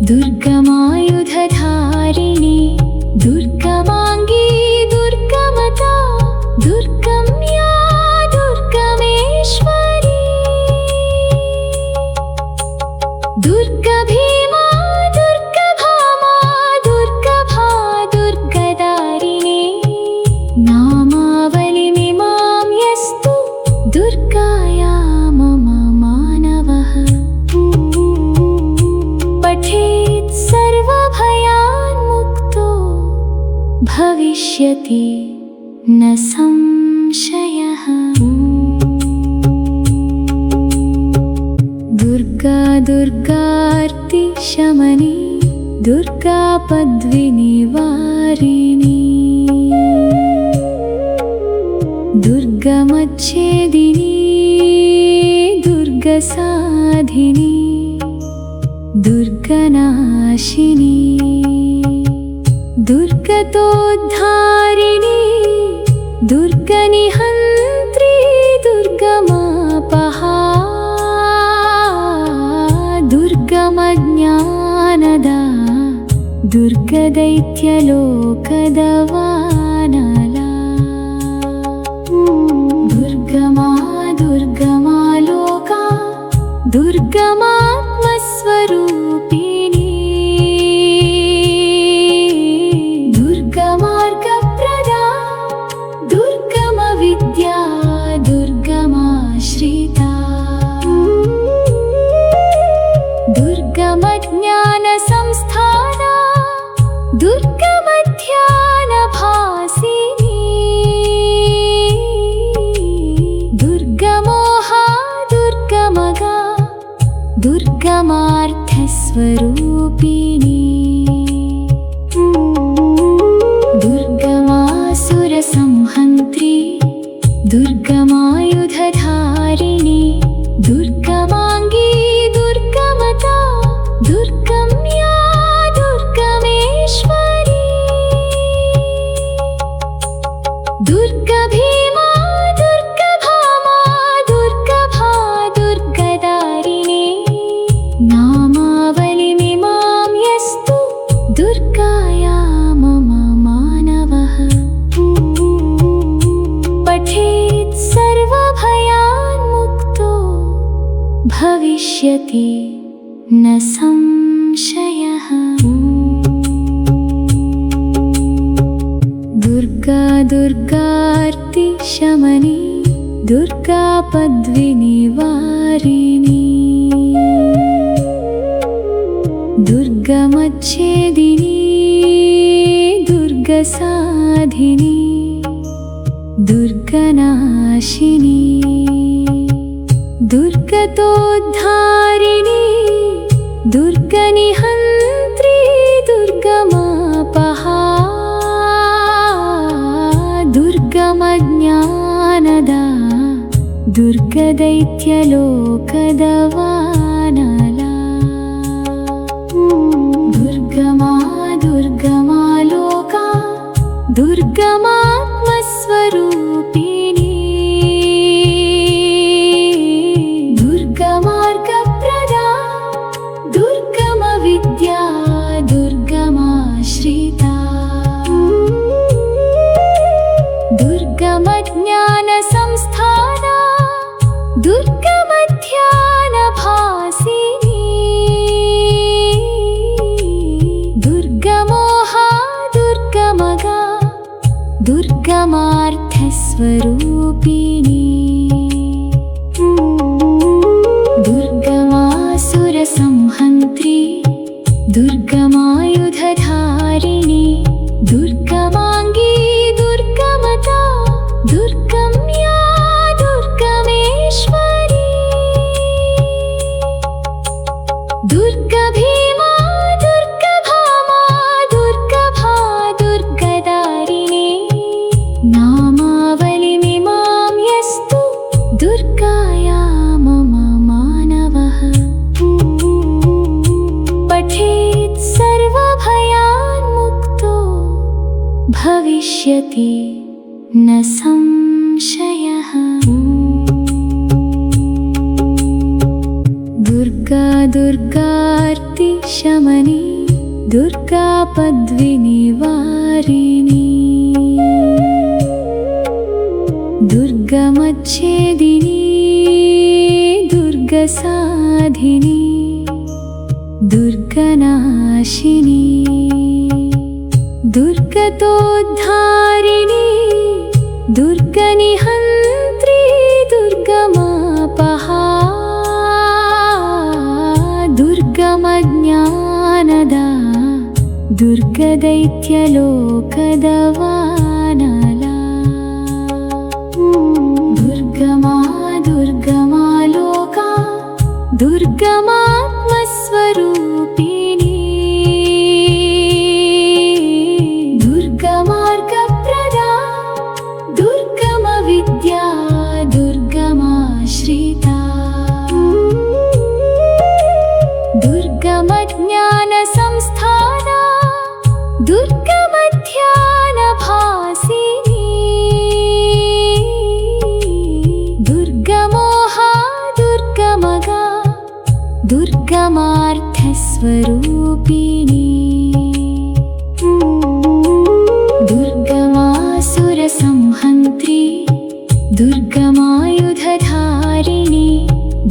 दुर्गमायुधधारिणी दुर्गमाङ्गी दुर्गमता दुर्गम्या दुर्गमेश्वरी दुर्गभीमा दुर्गभामा दुर्गभा दुर्गदारिणी नामावलिमिमां यस्तु दुर्गाया मम मानवः पठेत् सर्वभयान्मुक्तो भविष्यति न संशयः। दुर्गा दुर्गार्ति शमनी दुर्गापद्विनिवारिणी दुर्गमच्छेदिनी दुर्गसाधिनी दुर्गनाशिनी दुर्गतोद्धारिणी दुर्गनिहन्त्री दुर्गमापहा दुर्गमज्ञानदा दुर्गदैत्यलोकदवानला दुर्गमा दुर्गमा लोका दुर्गमात्मस्वरूपिणी दुर्गमार्गप्रदा दुर्गमविद्या दुर्गमाश्रिता दुर्गमज्ञानसंस्थाना दुर्गमध्यानभासिनी दुर्गमोहा दुर्गमगा दुर्गमार्थस्वरूपिणी दुर्गमासुरसंहन्त्री दुर्गमायुधधारिणी दुर्गमाङ्गी दुर्गमता दुर्गम्या दुर्गमेश्वरी दुर्गभीमा दुर्गभामा दुर्गभा दुर्गदारिणी नामावलिमिमां यस्तु दुर्गाया मम मानवः पठेत् सर्वभयान्मुक्तो भविष्यति न संशयः। दुर्गा दुर्गार्ति शमनी दुर्गापद्विनिवारिणी दुर्गमच्छेदिनी दुर्गसाधिनी दुर्गनाशिनी दुर्गतोद्धारिणी दुर्गनिहन्त्री दुर्गमापहा दुर्गमज्ञानदा दुर्गदैत्यलोकदवानला दुर्गमा दुर्गमा लोका दुर्गमात्मस्वरूपिणी दुर्गमार्गप्रदा दुर्गमविद्या दुर्गमाश्रिता दुर्गमज्ञानसंस्थाना दुर्गमध्यानभासिनी दुर्गमोहा दुर्गमगा दुर्गमार्थस्वरूपिणी दुर्गमासुरसंहन्त्री दुर्गमायुधधारिणी दुर्गमाङ्गी दुर्गमता दुर्गम्या दुर्गमेश्वरी दुर्गभीमा दुर्गभामा दुर्गभा दुर्गदारिणी नामावलिमिमां यस्तु दुर्गाया मम मानवः पठेत् सर्वभयान्मुक्तो भविष्यति न संशयः दुर्गा दुर्गार्ति शमनी दुर्गा पद्विनिवारिणी दुर्गमच्छेदिनी दुर्गसाधिनी दुर्गनाशिनी दुर्गतोद्धारिणी दुर्गनिहन्त्री दुर्गमापहा दुर्गमज्ञानदा दुर्गदैत्यलोकदवानला दुर्गमा दुर्गमा लोका दुर्गमात्मस्वरूपिणी दुर्गमार्गप्रदा दुर्गमविद्या दुर्गमाश्रिता दुर्गमज्ञानसंस्थाना दुर्गमध्यानभासिनी दुर्गमोहा दुर्गमगा दुर्गमार्थस्वरूपिणी दुर्गमासुरसंहन्त्री दुर्गमायुधधारिणी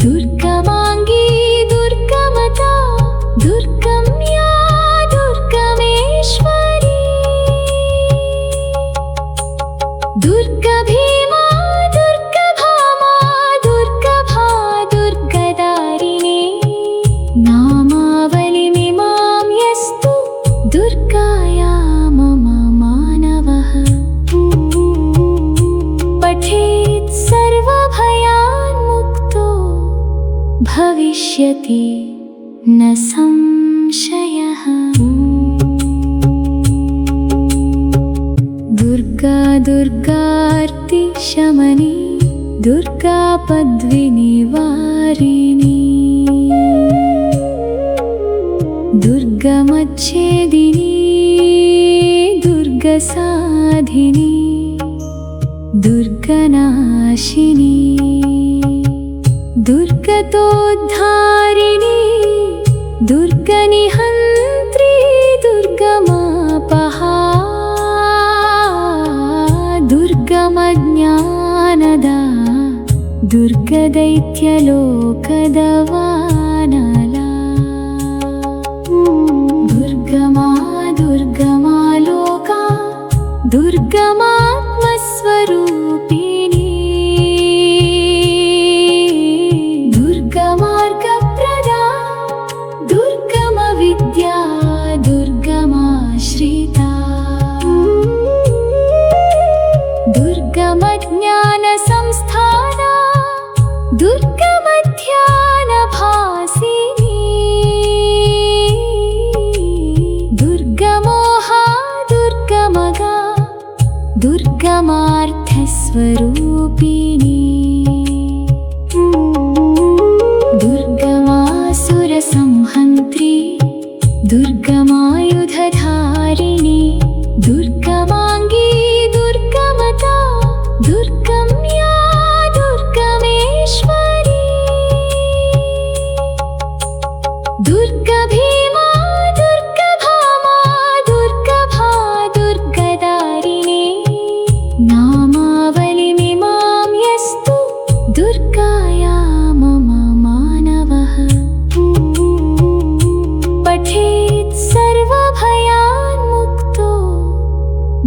दुर्गमाङ्गी दुर्गमता दुर्गम्या दुर्गमेश्वरी दुर्गभीमा दुर्गभामा दुर्गभा दुर्गदारिणी नामावलिमिमां यस्तु दुर्गाया मम मानवः पठेत् सर्वभयान्मुक्तो भविष्यति न संशयः दुर्गा दुर्गार्ति शमनी दुर्गा पद्विनिवारिणी दुर्गमच्छेदिनी दुर्गसाधिनी दुर्गनाशिनी दुर्गतोद्धारिणी दुर्गनिहन्त्री दुर्गमापहा दुर्गमज्ञानदा दुर्गदैत्यलोकदवानला दुर्गमा दुर्गमा लोका दुर्गमात्मस्वरूपिणी दुर्गमार्गप्रदा दुर्गमविद्या दुर्गमाश्रिता दुर्गमज्ञानसंस्थाना दुर्गमध्यानभासिनी दुर्गमोहा दुर्गमगा दुर्गमार्थस्वरूपिणी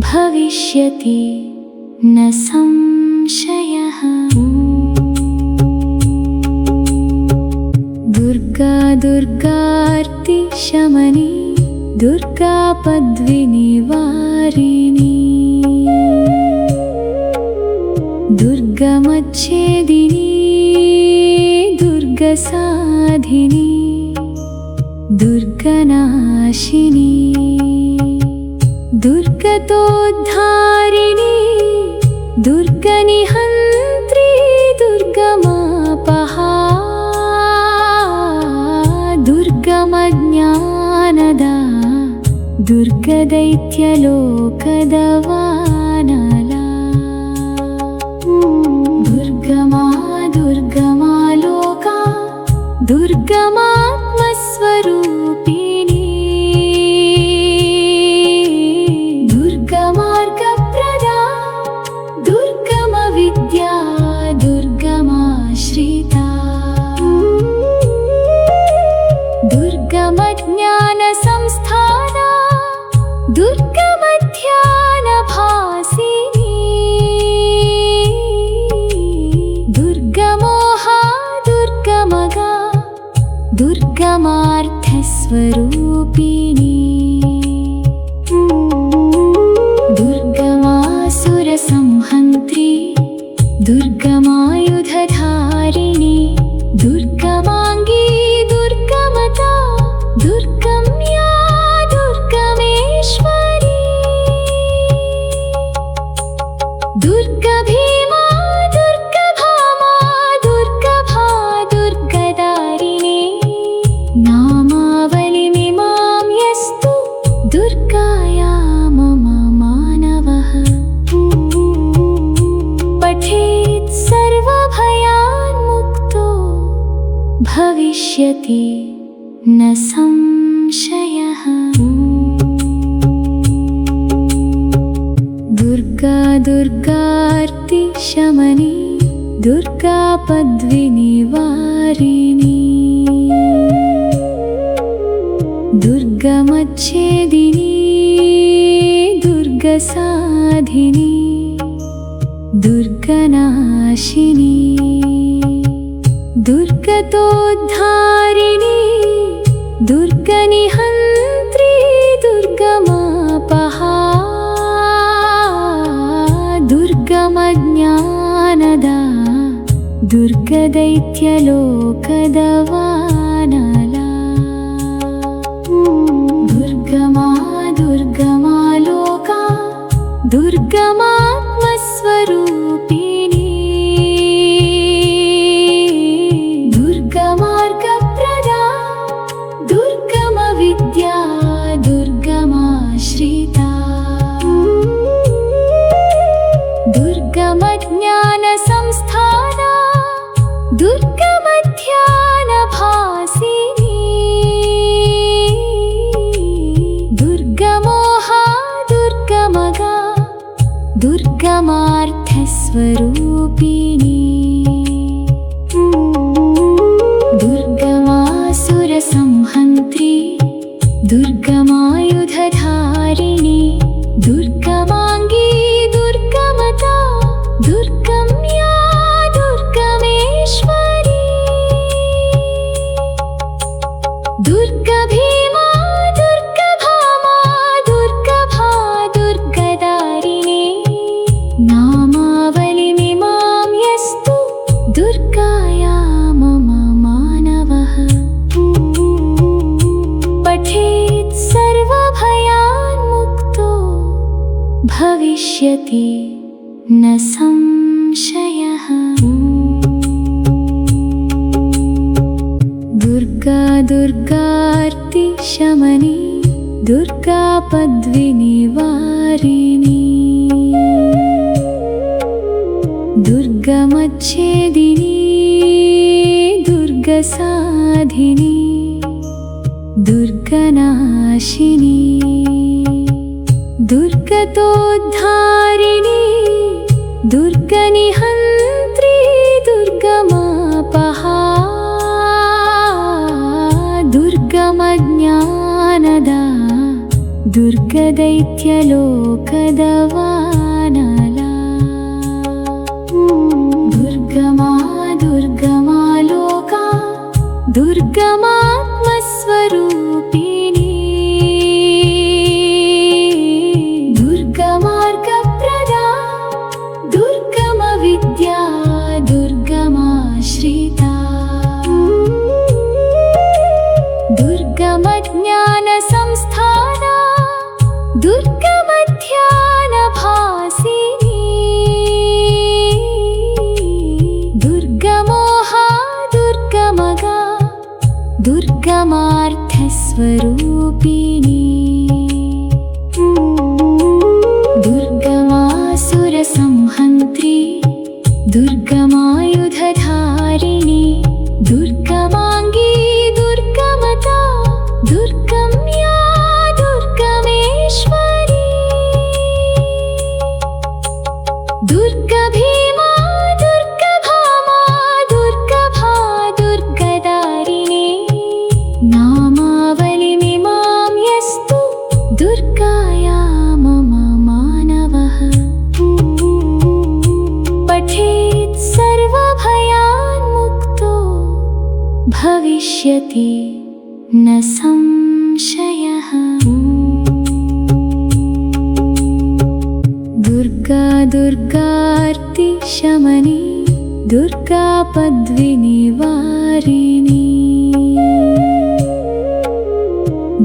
भविष्यति न संशयः। दुर्गा दुर्गार्तिशमनी दुर्गापद्विनिवारिणी दुर्गमच्छेदिनी दुर्गसाधिनी दुर्गनाशिनी दुर्गतोद्धारिणी दुर्गनिहन्त्री दुर्गमापहा दुर्गमज्ञानदा दुर्गदैत्यलोकदवानला दुर्गमा दुर्गमा लोका दुर्गमात्मस्वरूपिणी दुर्गमार्गप्रदा दुर्गमविद्या दुर्गमाश्रिता दुर्गमज्ञानसंस्थाना दुर्गमध्यानभासिनी दुर्गमोहा दुर्गमगा दुर्गमार्थस्वरूपिणी दुर्गमासुरसंहन्त्री दुर्गमायुधधारिणी दुर्गमाङ्गी दुर्गमता दुर्गम्या दुर्गमेश्वरी दुर्गभीमा दुर्गभामा दुर्गभा दुर्गदारिणी नामावलिमिमां यस्तु दुर्गाया मम मानवः पठेत् सर्वभयान्मुक्तो भविष्यति न संशयः। दुर्गा दुर्गार्तिशमनी दुर्गापद्विनिवारिणी दुर्गमच्छेदिनी दुर्गसाधिनी दुर्गनाशिनी दुर्गतोद्धारिणी दुर्गनिहन्त्री दुर्गमापहा दुर्गमज्ञानदा दुर्गदैत्यलोकदवानला दुर्गमा दुर्गमा लोका दुर्गमात्मस्वरूपिणी दुर्गमार्गप्रदा दुर्गमविद्या दुर्गमाश्रिता दुर्गमज्ञानसंस्थाना दुर्गमध्यानभासिनी दुर्गमोहा दुर्गमगा दुर्गमार्थस्वरूपिणी दुर्गमासुरसंहन्त्री दुर्गमायुधधारिणी दुर्गमाङ्गी दुर्गमता दुर्गम्या दुर्गमेश्वरी दुर्गभीमा दुर्गभामा दुर्गभा दुर्गदारिणी नामावलिमिमां यस्तु दुर्गाया मम मानवः पठेत् सर्वभयान्मुक्तो भविष्यति न संशयः। दुर्गा दुर्गार्तिशमनी दुर्गापद्विनिवारिणी दुर्गमच्छेदिनी दुर्गसाधिनी दुर्गनाशिनी दुर्गतोद्धारिणी दुर्गनिहन्त्री दुर्गमापहा दुर्गमज्ञानदा दुर्गदैत्यलोकदवानला దుర్గదైత్యలోకదవానలా దుర్గమా దుర్గమా లోకా దుర్గమాత్మస్వరూపిణి దుర్గమార్గప్రదా దుర్గమ విద్యా దుర్గమాశ్రితా దుర్గమ జ్ఞాన సంస్థానా దుర్గమ ధ్యాన భాసిని దుర్గమోహా దుర్గమగా దుర్గమార్థస్వరూపిణి దుర్గమాసుర సంహంత్రి దుర్గమాయుధధారిణి దుర్గమాంగీ దుర్గమతా దుర్గమ్యా దుర్గమేశ్వరి దుర్గభీమా దుర్గభామా దుర్గభా దుర్గదారిణి నామావళిమిమాం యస్తు దుర్గాయా మమ మానవః పఠేత్ సర్వభయాన్ముక్తో భవిష్యతి న సంశయః దుర్గా దుర్గార్తి శమని దుర్గా పద్వినివారిణి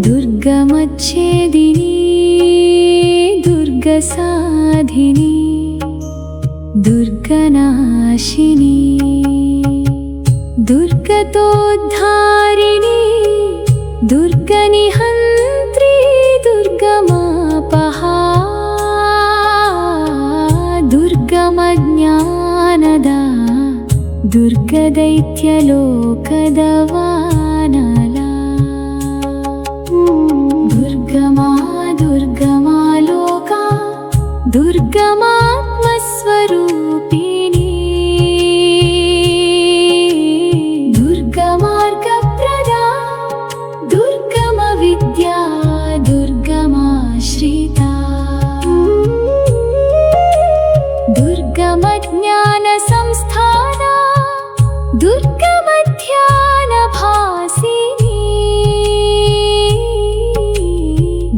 దుర్గమచ్ఛేదిని దుర్గసాధిని దుర్గనాశిని దుర్గతోద్ధారిణి దుర్గనిహంత్రి దుర్గమాపహా దుర్గమజ్ఞానదా దుర్గదైత్యలోకదవానలా దుర్గమా దుర్గమా లోకా దుర్గమాత్మస్వరూపిణి దుర్గమార్గప్రదా దుర్గమ విద్యా దుర్గమాశ్రితా దుర్గమ జ్ఞాన సంస్థానా దుర్గమ ధ్యాన భాసిని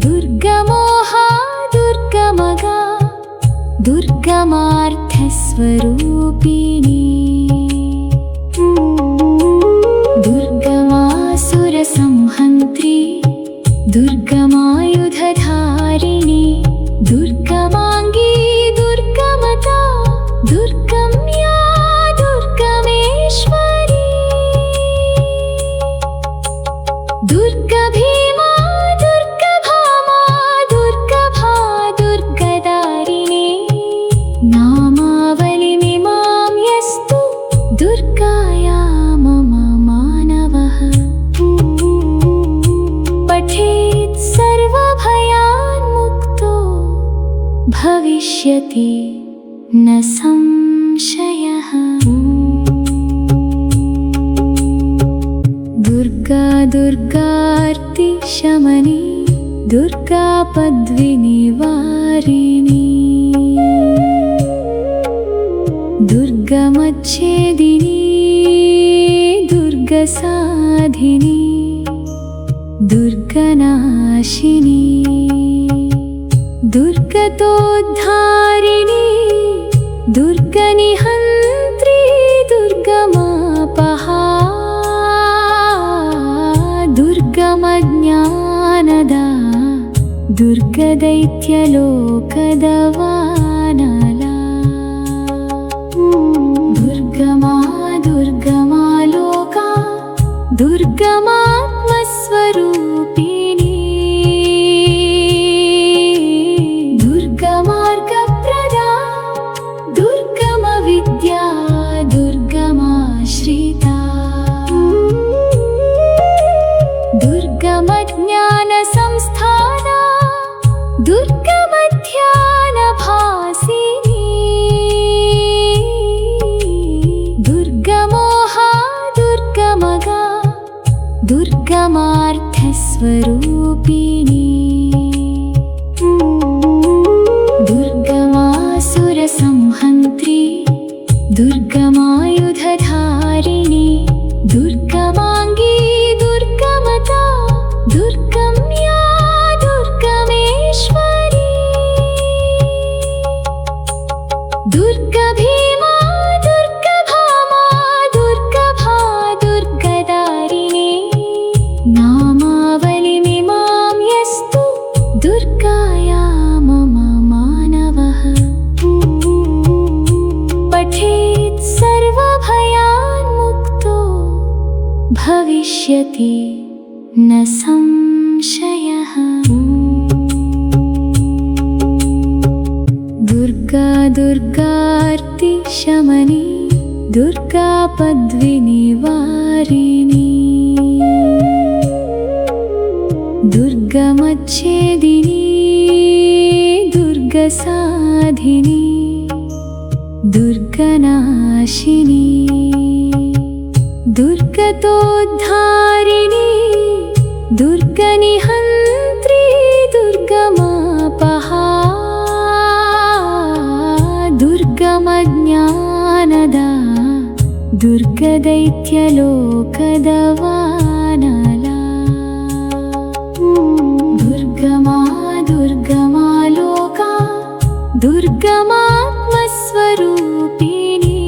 దుర్గమోహా దుర్గమగా దుర్గమార్థస్వరూపిణి దుర్గమాసుర సంహంత్రి దుర్గమాయుధధారిణి దుర్గమాంగీ దుర్గమతా దుర్గమ్యా దుర్గమేశ్వరి దుర్గభీమా దుర్గభామా దుర్గభా దుర్గదారిణి నామావళిమిమాం యస్తు దుర్గాయా మమ మానవః పఠేత్ సర్వభయాన్ముక్తో భవిష్యతి న సంశయః దుర్గా దుర్గార్తి శమని దుర్గా పద్వినివారిణి దుర్గమచ్ఛేదిని దుర్గసాధిని దుర్గనాశిని దుర్గతోద్ధారిణి దుర్గనిహంత్రి దుర్గమాపహా దుర్గమజ్ఞానదా దుర్గదైత్యలోకదవానలా దుర్గమా దుర్గమా లోకా దుర్గమాత్మస్వరూపిణి దుర్గమార్గప్రదా దుర్గమ విద్యా దుర్గమాశ్రితా దుర్గమ జ్ఞాన సంస్థానా దుర్గమ ధ్యాన భాసిని దుర్గమోహా దుర్గమగా దుర్గమార్థస్వరూపిణి भविष्यति न संशयः। दुर्गा दुर्गार्तिशमनी दुर्गापद्विनिवारिणी दुर्गमच्छेदिनी दुर्गसाधिनी दुर्गनाशिनी दुर्गतोद्धारिणी दुर्गनिहन्त्री दुर्गमापहा दुर्गमज्ञानदा दुर्गदैत्यलोकदवानला दुर्गमा दुर्गमालोका दुर्गमात्मस्वरूपिणी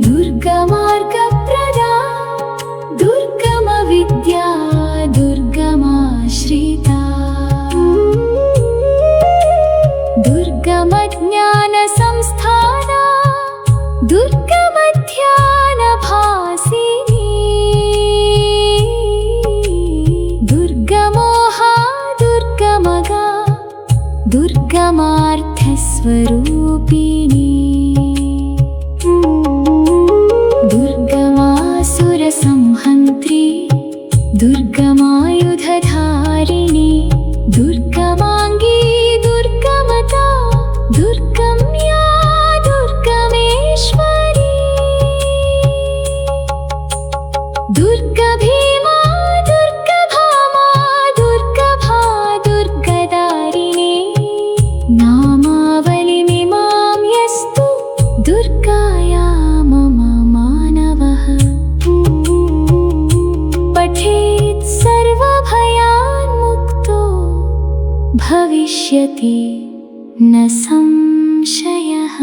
दुर्गमार्गप्रदा दुर्गमविद्या दुर्गमाश्रिता दुर्गमज्ञानसंस्थाना दुर्गमध्यानभासिनी दुर्गमोहा दुर्गमगा दुर्गमार्थस्वरूपिणी दुर्गमासुरसंहन्त्री दुर्गमायुधधारिणी दुर्गमाङ्गी दुर्गमता दुर्गम्या दुर्गमेश्वरी दुर्गभीमा दुर्गभामा दुर्गभा दुर्गदारिणी नामावलिमिमां यस्तु दुर्गाया मम मानवः पठेत् सर्वभयान्मुक्तो भविष्यति न संशयः।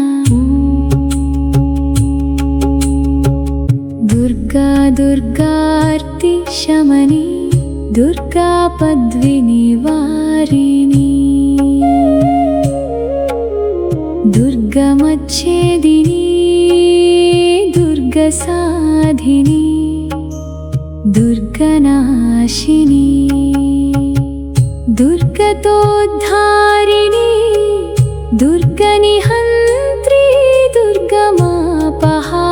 दुर्गा दुर्गार्तिशमनी दुर्गापद्विनिवारिणी दुर्गमच्छेदिनी दुर्गसाधिनी दुर्गनाशिनी दुर्गतोद्धारिणी दुर्गनिहन्त्री दुर्गमापहा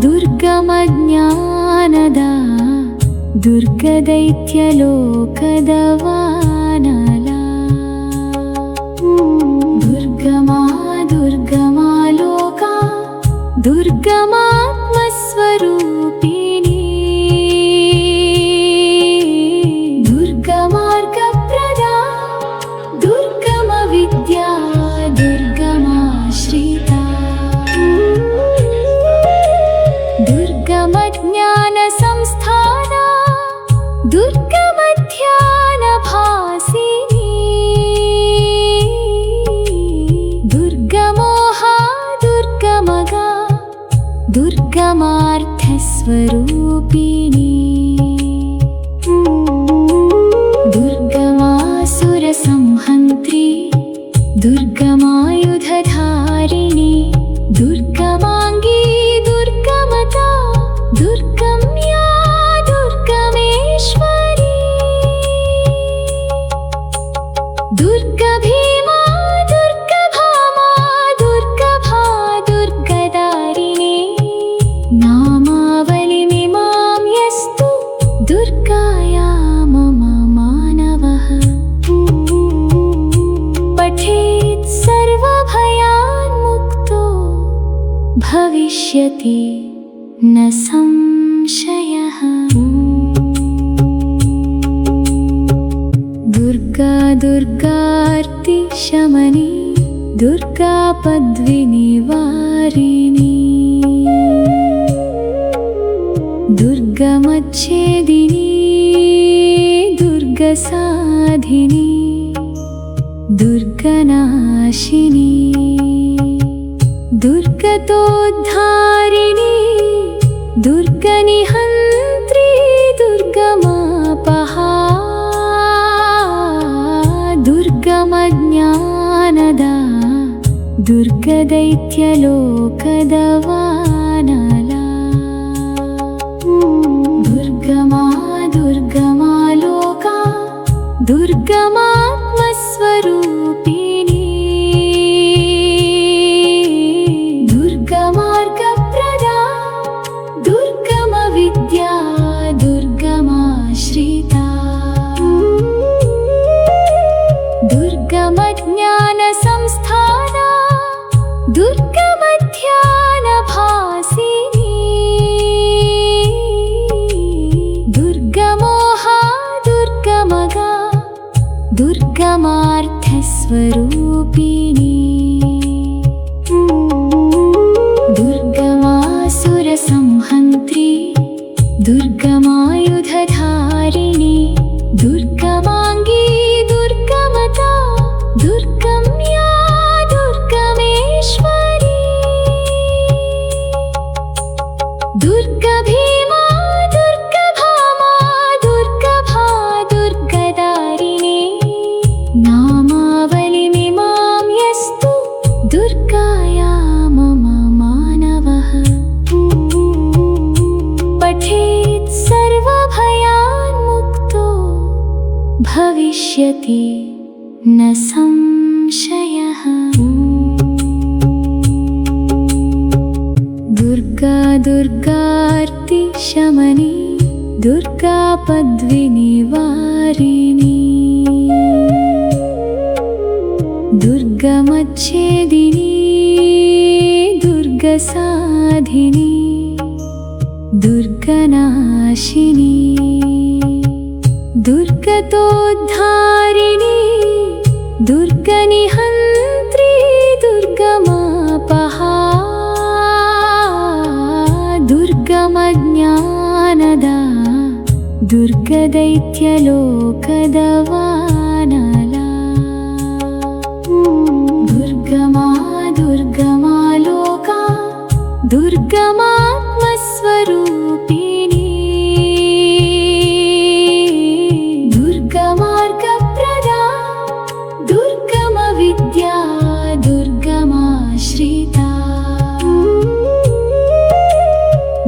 दुर्गमज्ञानदा दुर्गदैत्यलोकदवानला दुर्गमा दुर्गमालोका दुर्गमात्मस्वरूपिणी दुर्गमार्गप्रदा दुर्गमविद्या दुर्गमाश्रिता दुर्गमज्ञानसंस्थाना दुर्गमध्यानभासिनी दुर्गमोहा दुर्गमगा दुर्गमार्थस्वरूपिणी दुर्गमासुरसंहन्त्री दुर्गमायुधधारिणी दुर्गमाङ्गी दुर्गमता दुर्गम्या दुर्गमेश्वरी दुर्गभीमा दुर्गभामा दुर्गभा दुर्गदारिणी नामावलिमिमां यस्तु दुर्गाया मम मानवः पठेत् सर्वभयान्मुक्तो भविष्यति न संशयः। दुर्गा दुर्गार्तिशमनी दुर्गापद्विनिवारिणी दुर्गमच्छेदिनी दुर्गसाधिनी दुर्गनाशिनी दुर्गतोद्धारिणी दुर्गनिहन्त्री दुर्गमापहा दुर्गमज्ञानदा दुर्गदैत्यलोकदवानला दुर्गमा दुर्गमा लोका दुर्गमात्मस्वरूपिणी दुर्गमार्गप्रदा दुर्गमविद्या दुर्गमाश्रिता दुर्गमज्ञानसंस्थाना दुर्गमध्यानभासिनी दुर्गमोहा दुर्गमगा दुर्गमार्थस्वरूपिणी दुर्गमासुरसंहन्त्री दुर्गमायुधधारिणी दुर्गमाङ्गी दुर्गमता दुर्गम्या दुर्गमेश्वरी दुर्गभीमा दुर्गभामा दुर्गभा दुर्गदारिणी नामावलिमिमां यस्तु दुर्गाया मम मानवः पठेत् सर्वभयान्मुक्तो भविष्यति न संशयः दुर्गा दुर्गार्ति शमनी दुर्गा पद्विनिवारिणी दुर्गमच्छेदिनी दुर्गसाधिनी दुर्गनाशिनी दुर्गतोद्धारिणी दुर्गनिहन्त्री दुर्गमापहा दुर्गमज्ञानदा दुर्गदैत्यलोकदवानला दुर्गमा दुर्गमा लोका दुर्गमात्मस्वरूपिणी दुर्गमार्गप्रदा दुर्गमविद्या दुर्गमाश्रिता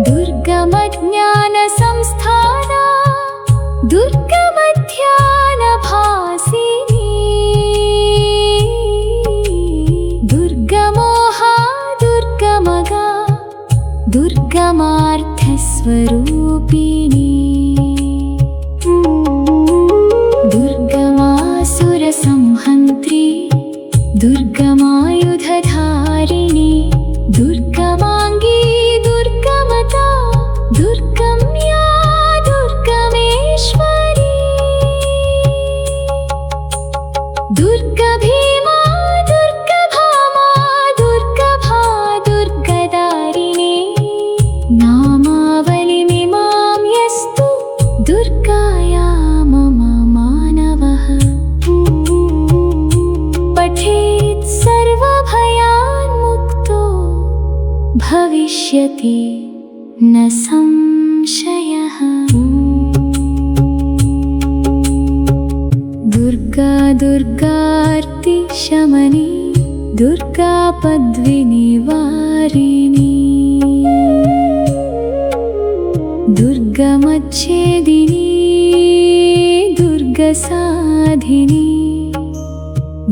दुर्गमज्ञानसंस्थाना दुर्गमध्यानभासिनी दुर्गमोहा दुर्गमगा दुर्गमार्थस्वरूपिणी दुर्गमासुरसंहन्त्री दुर्गमायुधधारिणी दुर्गमाङ्गी दुर्गमता दुर्गम्या दुर्गमेश्वरी दुर्गभीमा दुर्गभामा दुर्गभा दुर्गदारिणी नामावलिमिमां यस्तु दुर्गाया मम मानवः पठेत् सर्वभयान्मुक्तो भविष्यति न संशयः दुर्गा दुर्गार्ति शमनी दुर्गा पद्विनिवारिणी दुर्गमच्छेदिनी दुर्गसाधिनी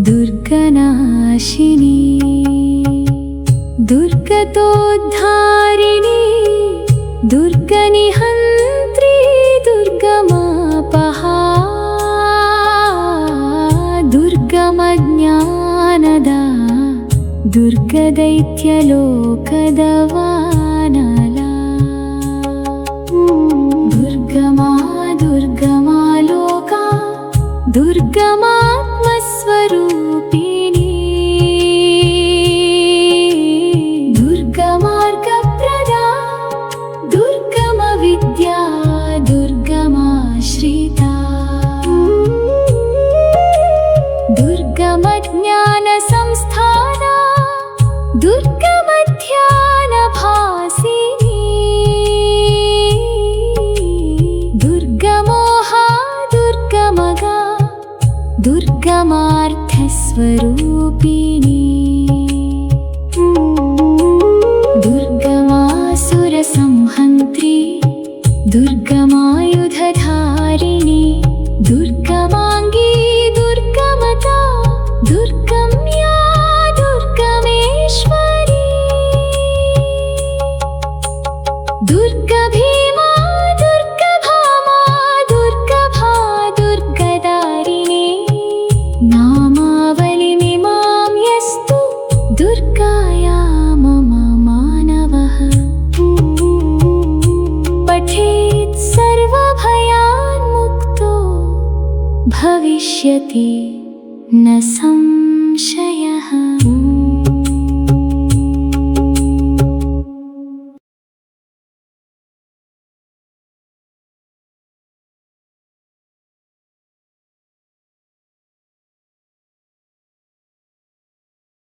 दुर्गनाशिनी दुर्गतोद्धारिणी दुर्गनिहन्त्री दुर्गमापहा दुर्गमज्ञानदा दुर्गदैत्यलोकदवानला दुर्गमा दुर्गमा लोका दुर्गमात्मस्वरूपिणी दुर्गमार्गप्रदा दुर्गमविद्या दुर्गमाश्रिता दुर्गमज्ञानसंस्थाना दुर्गमध्यानभासिनी दुर्गमोहा दुर्गमगा दुर्गमार्थस्वरूपिणी दुर्गमायुधधारिणी दुर्गमाङ्गी दुर्गमता दुर्गम्या दुर्गमेश्वरी दुर्गभीमा दुर्गभामा दुर्गभा दुर्गदारिणी नामावलिमिमां यस्तु दुर्गाया मम मानवः पठेत् सर्वभयान्मुक्तो भविष्यति न संशयः।